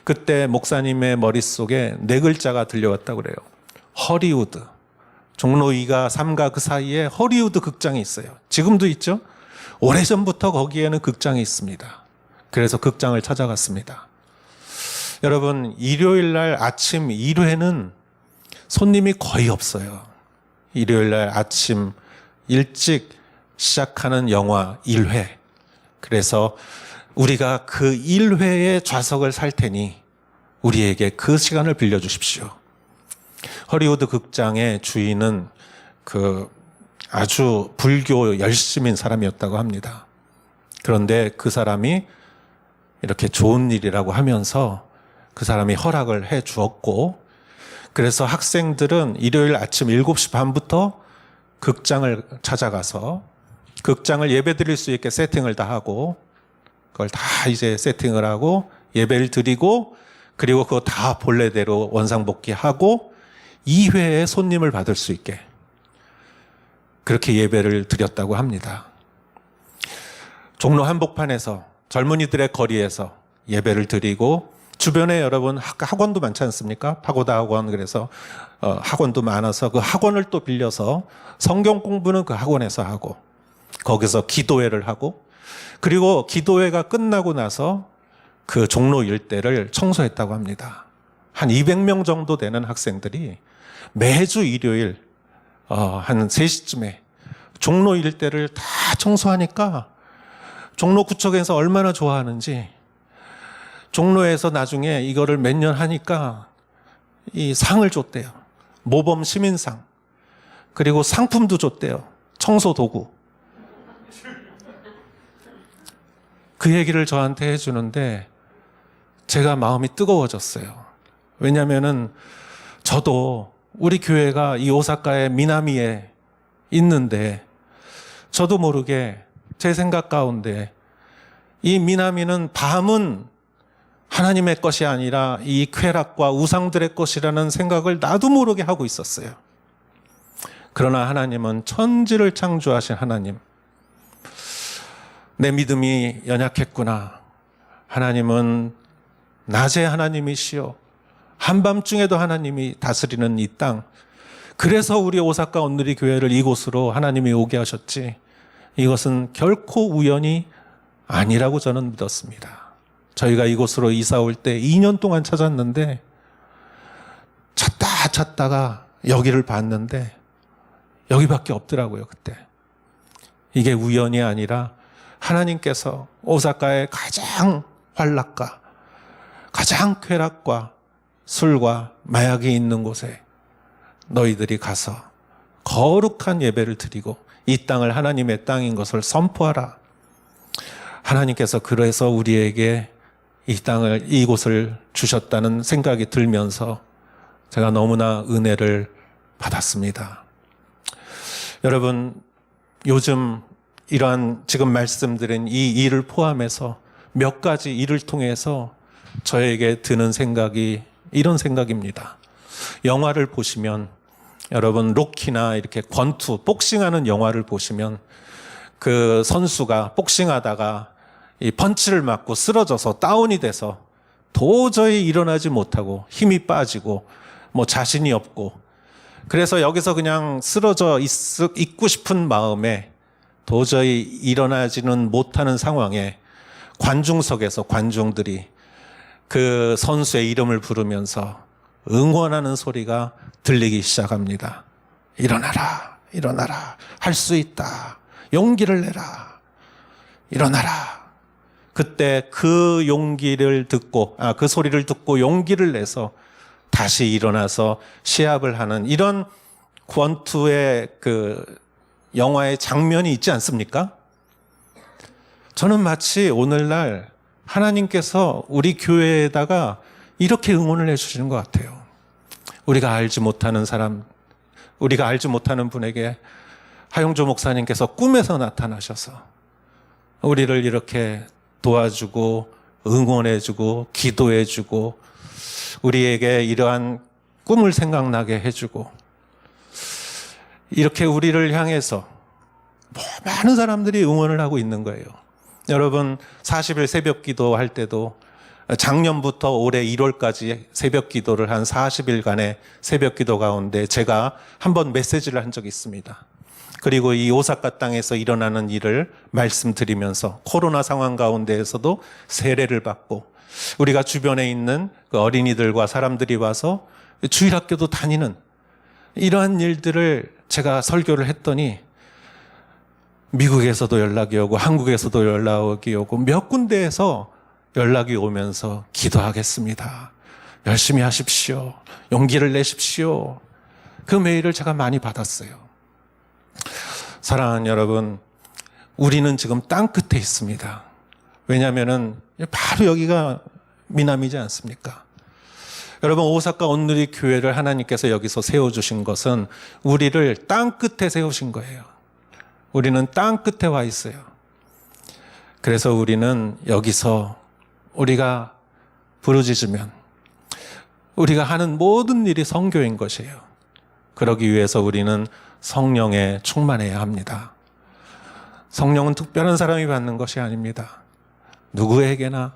그때 목사님의 머릿속에 4글자가 들려왔다고 그래요. 허리우드. 종로 2가 3가 그 사이에 허리우드 극장이 있어요. 지금도 있죠? 오래전부터 거기에는 극장이 있습니다. 그래서 극장을 찾아갔습니다. 여러분, 일요일 날 아침 1회는 손님이 거의 없어요. 일요일 날 아침 일찍 시작하는 영화 1회. 그래서 우리가 그 1회의 좌석을 살 테니 우리에게 그 시간을 빌려주십시오. 허리우드 극장의 주인은 그 아주 불교 열심인 사람이었다고 합니다. 그런데 그 사람이 이렇게 좋은 일이라고 하면서 그 사람이 허락을 해 주었고, 그래서 학생들은 일요일 아침 7시 반부터 극장을 찾아가서 극장을 예배 드릴 수 있게 세팅을 다 하고, 그걸 다 이제 세팅을 하고 예배를 드리고, 그리고 그거 다 본래대로 원상복귀하고 2회에 손님을 받을 수 있게 그렇게 예배를 드렸다고 합니다. 종로 한복판에서 젊은이들의 거리에서 예배를 드리고, 주변에 여러분 학원도 많지 않습니까? 파고다 학원. 그래서 학원도 많아서 그 학원을 또 빌려서 성경 공부는 그 학원에서 하고, 거기서 기도회를 하고, 그리고 기도회가 끝나고 나서 그 종로 일대를 청소했다고 합니다. 한 200명 정도 되는 학생들이 매주 일요일 한 3시쯤에 종로 일대를 다 청소하니까 종로구청에서 얼마나 좋아하는지, 종로에서 나중에 이거를 몇 년 하니까 이 상을 줬대요. 모범 시민상. 그리고 상품도 줬대요. 청소 도구. 그 얘기를 저한테 해주는데 제가 마음이 뜨거워졌어요. 왜냐면은 저도 우리 교회가 이 오사카의 미나미에 있는데, 저도 모르게 제 생각 가운데 이 미나미는 밤은 하나님의 것이 아니라 이 쾌락과 우상들의 것이라는 생각을 나도 모르게 하고 있었어요. 그러나 하나님은 천지를 창조하신 하나님, 내 믿음이 연약했구나. 하나님은 낮에 하나님이시요 한밤중에도 하나님이 다스리는 이 땅, 그래서 우리 오사카 온누리 교회를 이곳으로 하나님이 오게 하셨지, 이것은 결코 우연이 아니라고 저는 믿었습니다. 저희가 이곳으로 이사 올 때 2년 동안 찾았는데, 찾다가 여기를 봤는데 여기밖에 없더라고요. 그때 이게 우연이 아니라 하나님께서 오사카의 가장 환락과 가장 쾌락과 술과 마약이 있는 곳에 너희들이 가서 거룩한 예배를 드리고 이 땅을 하나님의 땅인 것을 선포하라. 하나님께서 그래서 우리에게 이 땅을, 이곳을 주셨다는 생각이 들면서 제가 너무나 은혜를 받았습니다. 여러분, 요즘 이러한 지금 말씀드린 이 일을 포함해서 몇 가지 일을 통해서 저에게 드는 생각이 이런 생각입니다. 영화를 보시면 여러분 로키나 이렇게 권투, 복싱하는 영화를 보시면 그 선수가 복싱하다가 이 펀치를 맞고 쓰러져서 다운이 돼서 도저히 일어나지 못하고 힘이 빠지고 뭐 자신이 없고 그래서 여기서 그냥 쓰러져 있고 싶은 마음에 도저히 일어나지는 못하는 상황에 관중석에서 관중들이 그 선수의 이름을 부르면서 응원하는 소리가 들리기 시작합니다. 일어나라, 일어나라, 할 수 있다, 용기를 내라, 일어나라. 그때 그 용기를 듣고, 그 소리를 듣고 용기를 내서 다시 일어나서 시합을 하는 이런 권투의 그 영화의 장면이 있지 않습니까? 저는 마치 오늘날 하나님께서 우리 교회에다가 이렇게 응원을 해주시는 것 같아요. 우리가 알지 못하는 사람, 우리가 알지 못하는 분에게 하용조 목사님께서 꿈에서 나타나셔서 우리를 이렇게 도와주고 응원해주고 기도해주고 우리에게 이러한 꿈을 생각나게 해주고 이렇게 우리를 향해서 많은 사람들이 응원을 하고 있는 거예요. 여러분 40일 새벽 기도 할 때도 작년부터 올해 1월까지 새벽 기도를 한 40일간의 새벽 기도 가운데 제가 한번 메시지를 한 적이 있습니다. 그리고 이 오사카 땅에서 일어나는 일을 말씀드리면서 코로나 상황 가운데에서도 세례를 받고 우리가 주변에 있는 그 어린이들과 사람들이 와서 주일학교도 다니는 이러한 일들을 제가 설교를 했더니 미국에서도 연락이 오고 한국에서도 연락이 오고 몇 군데에서 연락이 오면서 기도하겠습니다. 열심히 하십시오. 용기를 내십시오. 그 메일을 제가 많이 받았어요. 사랑하는 여러분, 우리는 지금 땅 끝에 있습니다. 왜냐하면은 바로 여기가 미남이지 않습니까? 여러분 오사카 온누리 교회를 하나님께서 여기서 세워주신 것은 우리를 땅 끝에 세우신 거예요. 우리는 땅 끝에 와 있어요. 그래서 우리는 여기서 우리가 부르짖으면 우리가 하는 모든 일이 선교인 것이에요. 그러기 위해서 우리는 성령에 충만해야 합니다. 성령은 특별한 사람이 받는 것이 아닙니다. 누구에게나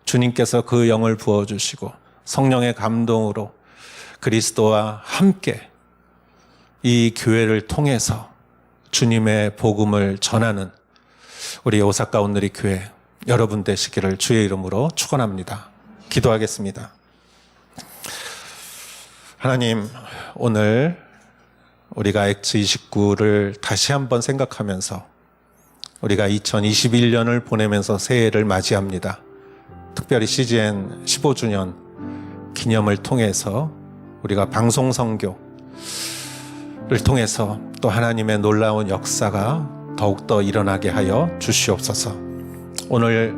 주님께서 그 영을 부어주시고 성령의 감동으로 그리스도와 함께 이 교회를 통해서 주님의 복음을 전하는 우리 오사카 온누리 교회 여러분 되시기를 주의 이름으로 축원합니다. 기도하겠습니다. 하나님, 오늘 우리가 액트 29를 다시 한번 생각하면서 우리가 2021년을 보내면서 새해를 맞이합니다. 특별히 CGN 15주년 기념을 통해서 우리가 방송 선교를 통해서 또 하나님의 놀라운 역사가 더욱더 일어나게 하여 주시옵소서. 오늘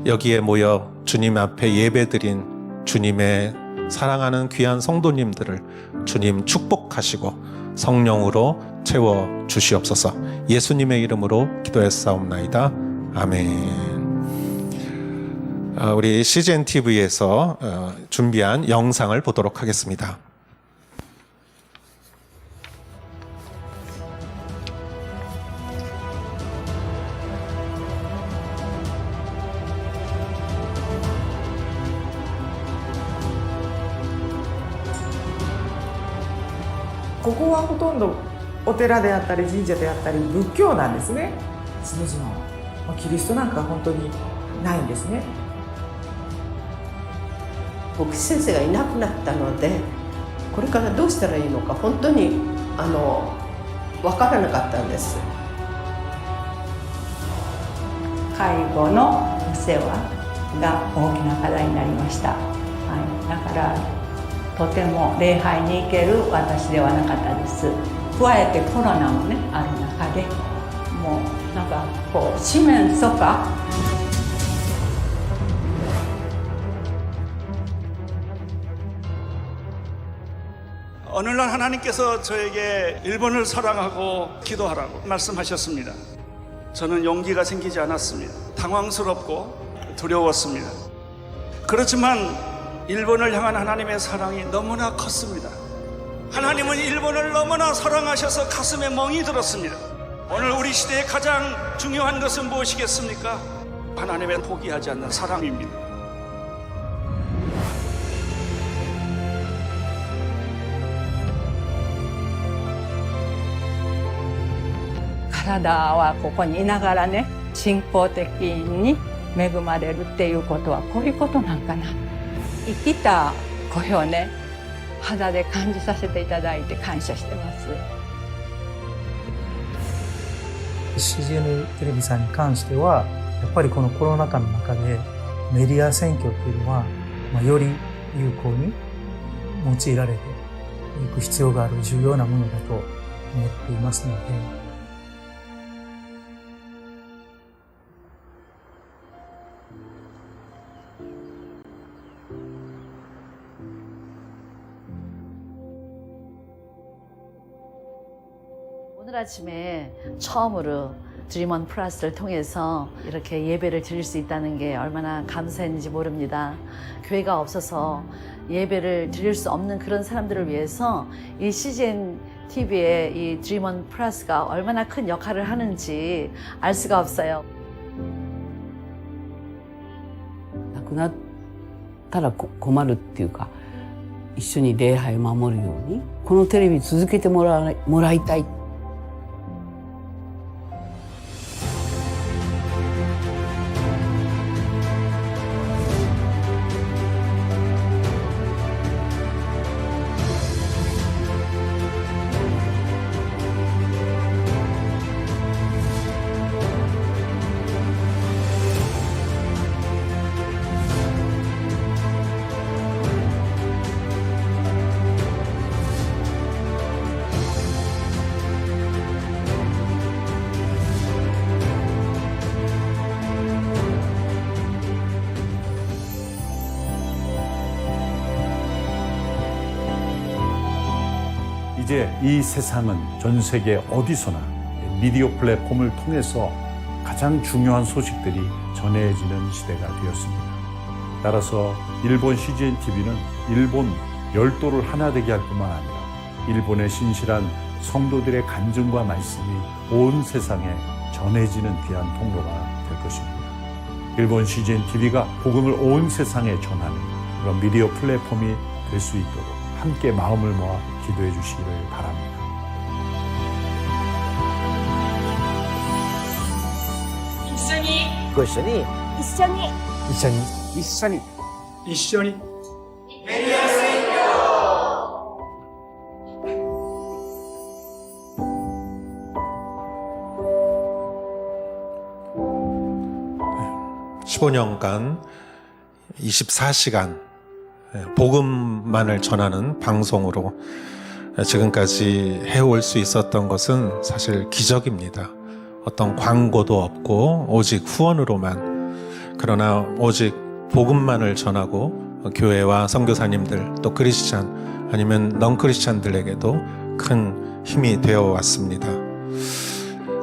여기에 모여 주님 앞에 예배드린 주님의 사랑하는 귀한 성도님들을 주님 축복하시고 성령으로 채워 주시옵소서. 예수님의 이름으로 기도했사옵나이다. 아멘. 우리 CGN TV에서 준비한 영상을 보도록 하겠습니다.ここはほとんどお寺であったり神社であったり仏教なんですね。そのキリストなんか本当にないんですね。牧師先生がいなくなったので、これからどうしたらいいのか本当に分からなかったんです。介護のお世話が大きな課題になりました。はい、だからとても礼拝に行ける私ではなかったです。加えてコロナもねある中で、もうなんかこう四面楚歌。 어느 날 하나님께서 저에게 일본을 사랑하고 기도하라고 말씀하셨습니다. 저는 용기가 생기지 않았습니다. 당황스럽고 두려웠습니다. 그렇지만 일본을 향한 하나님의 사랑이 너무나 컸습니다. 하나님은 일본을 너무나 사랑하셔서 가슴에 멍이 들었습니다. 오늘 우리 시대에 가장 중요한 것은 무엇이겠습니까? 하나님의 포기하지 않는 사랑입니다.体はここにいながらね、信仰的に恵まれるっていうことはこういうことなんかな。生きた声をね、肌で感じさせていただいて感謝してます。CGN テレビさんに関しては、やっぱりこのコロナ禍の中でメディア選挙っていうのは、より有効に用いられていく必要がある重要なものだと思っていますので、오늘 아침에 처음으로 드림온 플러스를 통해서 이렇게 예배를 드릴 수 있다는 게 얼마나 감사했는지 모릅니다. 교회가 없어서 예배를 드릴 수 없는 그런 사람들을 위해서 이 CGN TV의 이 드림온 플러스가 얼마나 큰 역할을 하는지 알 수가 없어요. なくなったら困るっていうか、一緒に礼拝を守るようにこのテレビ続けてもらいたい。이제 이 세상은 전 세계 어디서나 미디어 플랫폼을 통해서 가장 중요한 소식들이 전해지는 시대가 되었습니다. 따라서 일본 CGN TV는 일본 열도를 하나 되게 할 뿐만 아니라 일본의 신실한 성도들의 간증과 말씀이 온 세상에 전해지는 귀한 통로가 될 것입니다. 일본 CGN TV가 복음을 온 세상에 전하는 그런 미디어 플랫폼이 될 수 있도록 함께 마음을 모아 기도해 주시기를 바랍니다.ご一緒に一緒に(15년간) 24시간 복음만을 전하는 방송으로 지금까지 해올 수 있었던 것은 사실 기적입니다. 어떤 광고도 없고 오직 후원으로만, 그러나 오직 복음만을 전하고 교회와 선교사님들, 또 크리스찬 아니면 넌 크리스찬들에게도 큰 힘이 되어 왔습니다.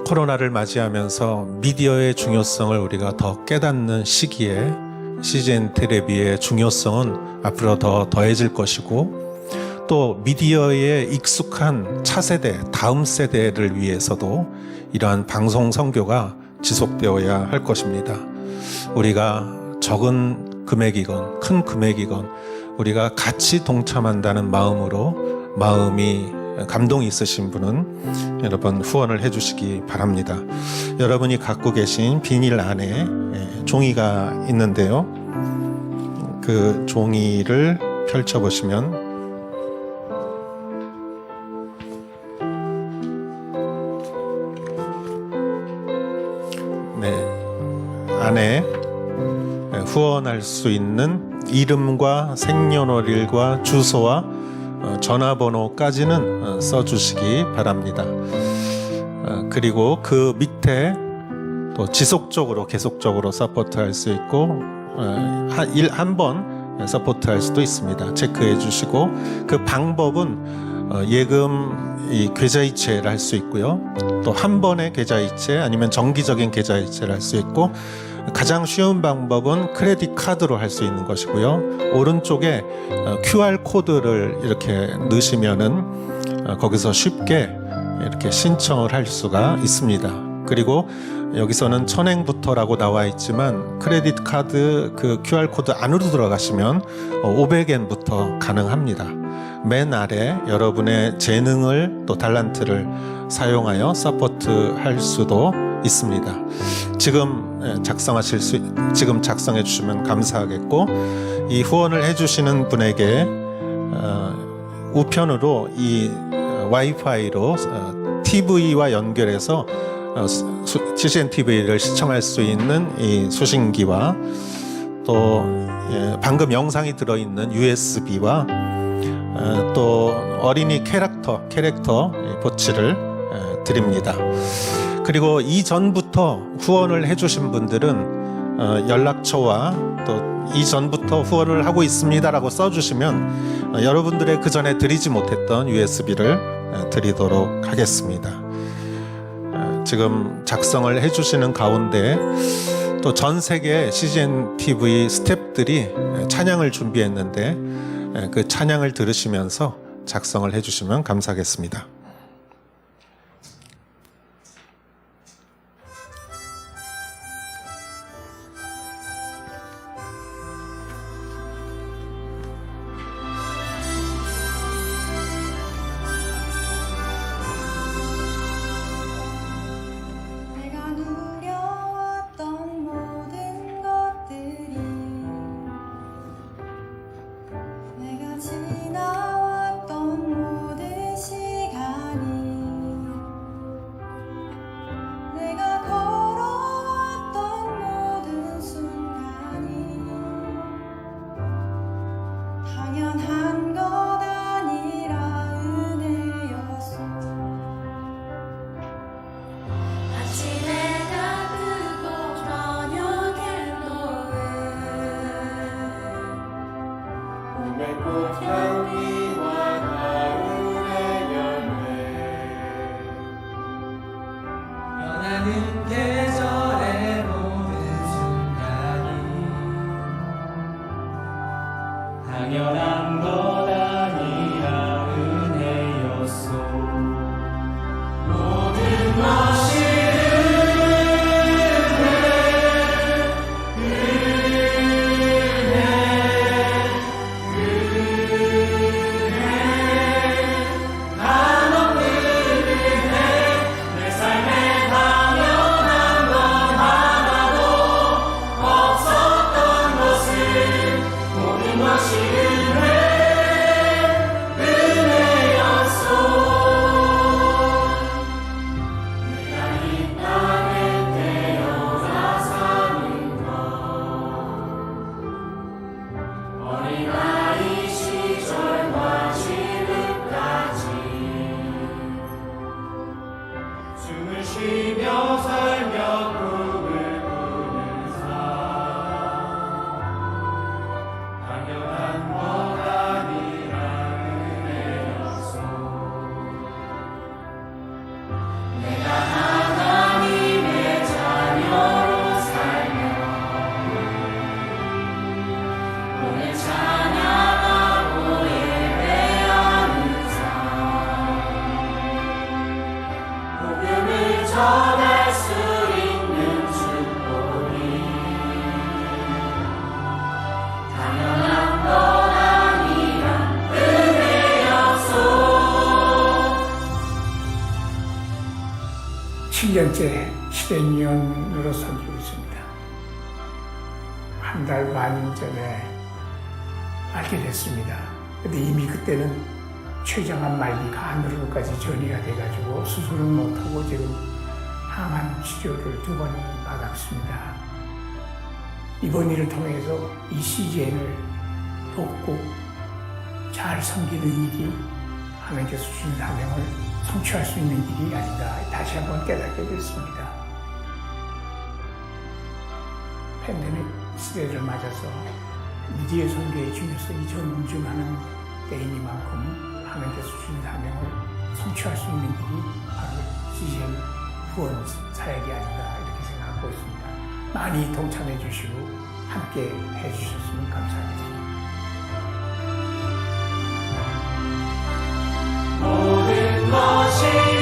코로나를 맞이하면서 미디어의 중요성을 우리가 더 깨닫는 시기에 CGN 텔레비의 중요성은 앞으로 더 더해질 것이고, 또 미디어에 익숙한 차세대, 다음 세대를 위해서도 이러한 방송 선교가 지속되어야 할 것입니다. 우리가 적은 금액이건 큰 금액이건 우리가 같이 동참한다는 마음이 감동이 있으신 분은 여러분 후원을 해주시기 바랍니다. 여러분이 갖고 계신 비닐 안에 종이가 있는데요. 그 종이를 펼쳐보시면 안에 후원할 수 있는 이름과 생년월일과 주소와 전화번호까지는 써주시기 바랍니다. 그리고 그 밑에 또 지속적으로 계속적으로 서포트할 수 있고 한 번 서포트할 수도 있습니다. 체크해 주시고, 그 방법은 예금 이 계좌이체를 할 수 있고요. 또 한 번의 계좌이체 아니면 정기적인 계좌이체를 할 수 있고, 가장 쉬운 방법은 크레딧 카드로 할 수 있는 것이고요. 오른쪽에 QR 코드를 이렇게 넣으시면은 거기서 쉽게 이렇게 신청을 할 수가 있습니다. 그리고 여기서는 1000엔부터라고 나와 있지만 크레딧 카드 그 QR 코드 안으로 들어가시면 500엔부터 가능합니다. 맨 아래 여러분의 재능을 또 달란트를 사용하여 서포트할 수도 있습니다. 지금 작성해 주시면 감사하겠고, 이 후원을 해주시는 분에게 우편으로 이 와이파이로 TV와 연결해서 CGN TV를 시청할 수 있는 이 수신기와 또 방금 영상이 들어있는 USB와 또 어린이 캐릭터 보치를 드립니다. 그리고 이전부터 후원을 해주신 분들은 연락처와 또 이전부터 후원을 하고 있습니다라고 써주시면 여러분들의 그 전에 드리지 못했던 USB를 드리도록 하겠습니다. 지금 작성을 해주시는 가운데 또 전 세계 CGN TV 스태프들이 찬양을 준비했는데 그 찬양을 들으시면서 작성을 해주시면 감사하겠습니다. 당연한 것 아니라 은혜였소. 모든 것이 한없는 은혜, 내 삶에 당연한 것 하나도 없었던 것을 모든 것이 숨을 쉬며 살며 꿈을 꾸는 삶, 당연한 것 아니라 은혜였소. 내가 하나님의 자녀로 살며 오늘 찬양하고 예배하는 삶, 복음을 전할 수 있는 축복이 당연한 것 아니라 은혜였소. 7년째 시대미언으로 섬기고 있습니다. 한 달 반 전에 알게 됐습니다. 근데 이미 그때는 췌장암 말기 간으로까지 전이가 돼가지고 수술은 못하고 지금 항암 치료를 2번 받았습니다. 이번 일을 통해서 이 CGN을 돕고 잘 섬기는 일이 하나님께서 주신 사명을 성취할 수 있는 일이 아닌가 다시 한번 깨닫게 됐습니다. 팬데믹 시대를 맞아서 미디어 선교의 중요성이 점증하는 때이니만큼 하나님께서 주신 사명을 성취할 수 있는 길이 바로 CGN 후원 사역이 아닌가 이렇게 생각하고 있습니다. 많이 동참해 주시고 함께 해 주셨으면 감사하겠습니다. 모든 것이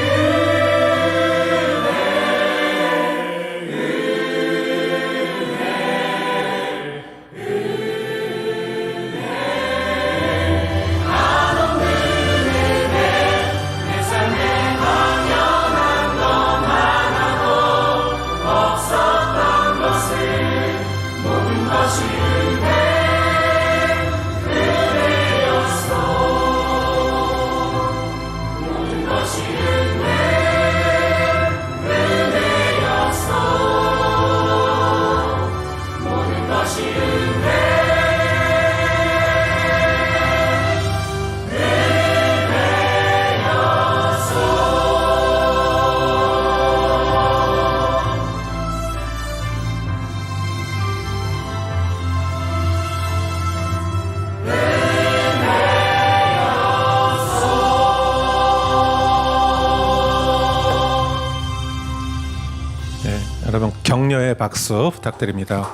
여러분 격려의 박수 부탁드립니다.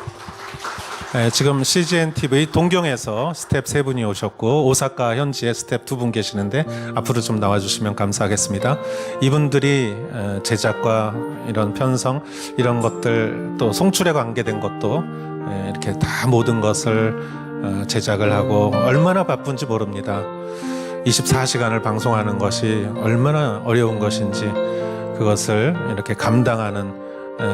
지금 CGN TV 동경에서 스텝 3분이 오셨고 오사카 현지에 스텝 2분 계시는데 앞으로 좀 나와주시면 감사하겠습니다. 이분들이 제작과 이런 편성 이런 것들 또 송출에 관계된 것도 이렇게 다 모든 것을 제작을 하고 얼마나 바쁜지 모릅니다. 24시간을 방송하는 것이 얼마나 어려운 것인지 그것을 이렇게 감당하는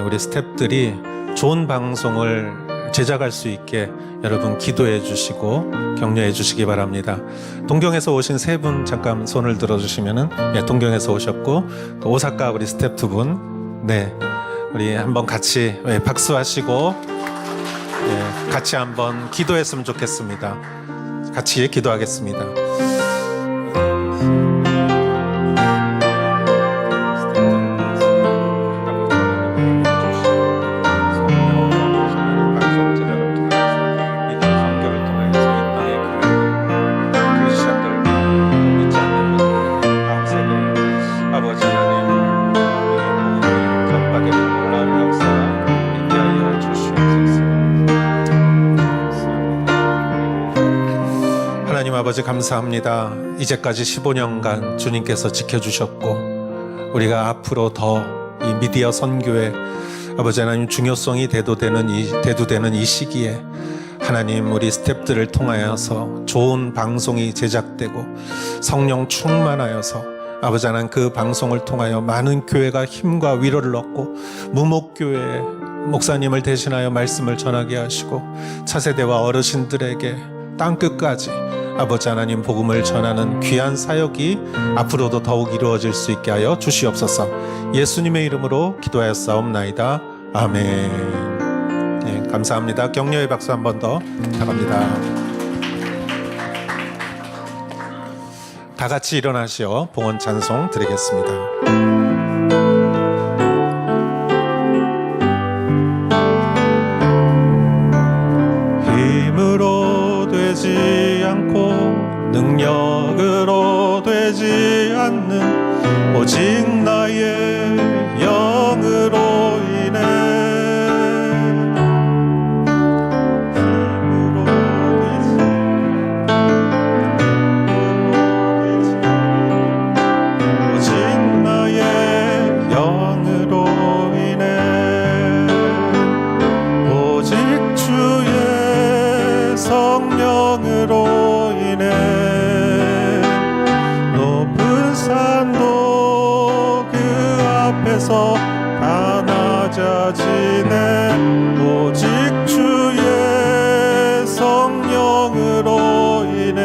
우리 스태프들이 좋은 방송을 제작할 수 있게 여러분 기도해 주시고 격려해 주시기 바랍니다. 동경에서 오신 3분 잠깐 손을 들어주시면은 동경에서 오셨고 또 오사카 우리 스태프 2분 우리 한번 같이 박수하시고 같이 한번 기도했으면 좋겠습니다. 같이 기도하겠습니다. 아버지 감사합니다. 이제까지 15년간 주님께서 지켜주셨고 우리가 앞으로 더 이 미디어 선교에 아버지 하나님 중요성이 대두되는 이 시기에 하나님 우리 스태프들을 통하여서 좋은 방송이 제작되고 성령 충만하여서 아버지 하나님 그 방송을 통하여 많은 교회가 힘과 위로를 얻고 무목교회 목사님을 대신하여 말씀을 전하게 하시고 차세대와 어르신들에게 땅끝까지 아버지 하나님 복음을 전하는 귀한 사역이 앞으로도 더욱 이루어질 수 있게 하여 주시옵소서. 예수님의 이름으로 기도하였사옵나이다. 아멘. 감사합니다. 격려의 박수 한 번 더 부탁합니다. 다 같이 일어나시어 봉헌 찬송 드리겠습니다. 힘으로 되지 않고 능력으로 되지 않는 오직 나의 영으로 인해 힘으로 되지 오직 나의 영으로 인해 오직 주의 성령으로 높은 산도 그 앞에서 다 낮아지네 오직 주의 성령으로 인해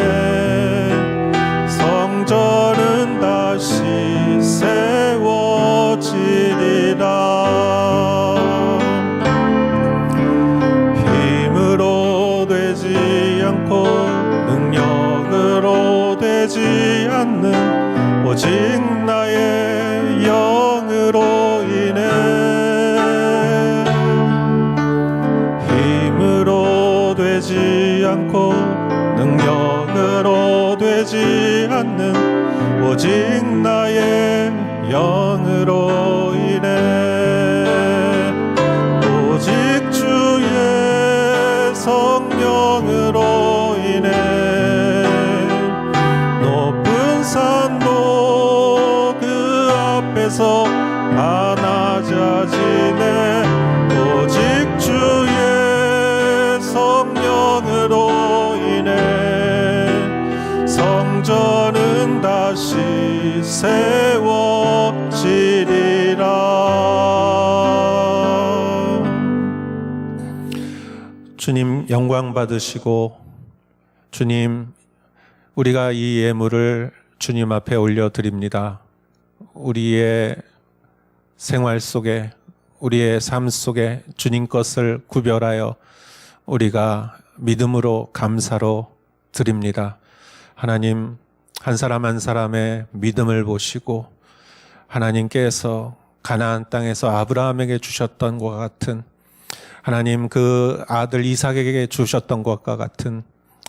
성전은 다시 세워지리라 힘으로 되지 않고 능력으로 되지 않는 오직 나의 영으로 인해 오직 나의 영으로 인해 오직 주의 성령으로 인해 높은 산도 그 앞에서 다 낮아지네 오직 주의 성령으로 인해 성전은 다시 세워지리라. 주님 영광 받으시고 주님 우리가 이 예물을 주님 앞에 올려드립니다. 우리의 생활 속에 우리의 삶 속에 주님 것을 구별하여 우리가 믿음으로 감사로 드립니다. 하나님 한 사람 한 사람의 믿음을 보시고 하나님께서 가나안 땅에서 아브라함에게 주셨던 것과 같은 하나님 그 아들 이삭에게 주셨던 것과 같은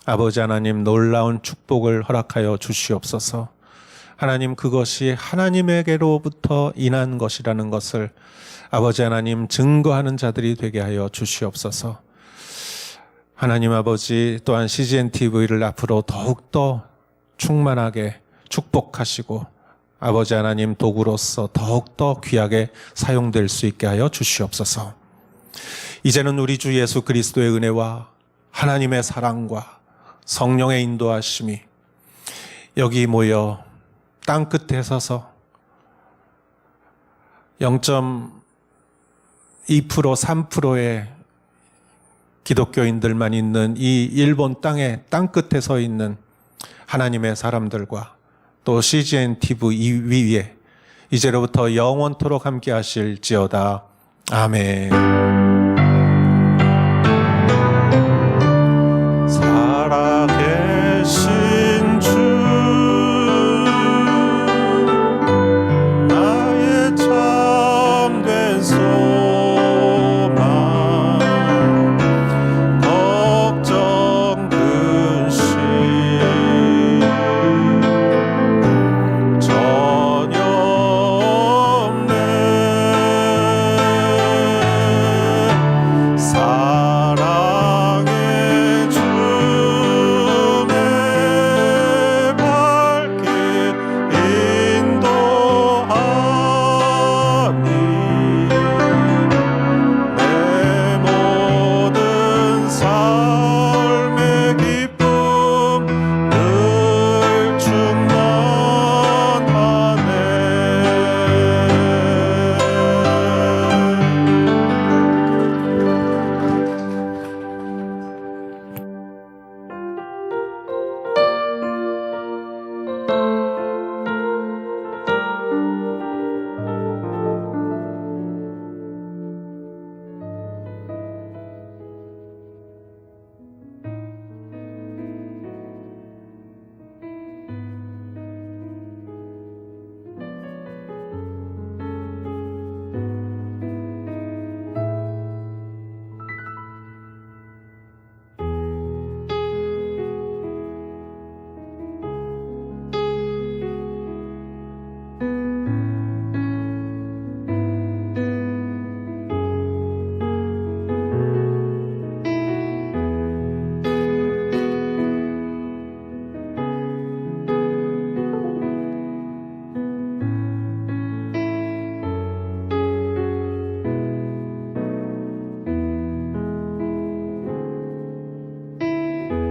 아버지 하나님 놀라운 축복을 허락하여 주시옵소서. 하나님 그것이 하나님에게로부터 인한 것이라는 것을 아버지 하나님 증거하는 자들이 되게 하여 주시옵소서. 하나님 아버지 또한 CGN TV를 앞으로 더욱더 충만하게 축복하시고 아버지 하나님 도구로서 더욱더 귀하게 사용될 수 있게 하여 주시옵소서. 이제는 우리 주 예수 그리스도의 은혜와 하나님의 사랑과 성령의 인도하심이 여기 모여 땅 끝에 서서 0.2% 3%의 기독교인들만 있는 이 일본 땅의 땅 끝에 서 있는 하나님의 사람들과 또 CGN TV 위에 이제로부터 영원토록 함께 하실지어다. 아멘.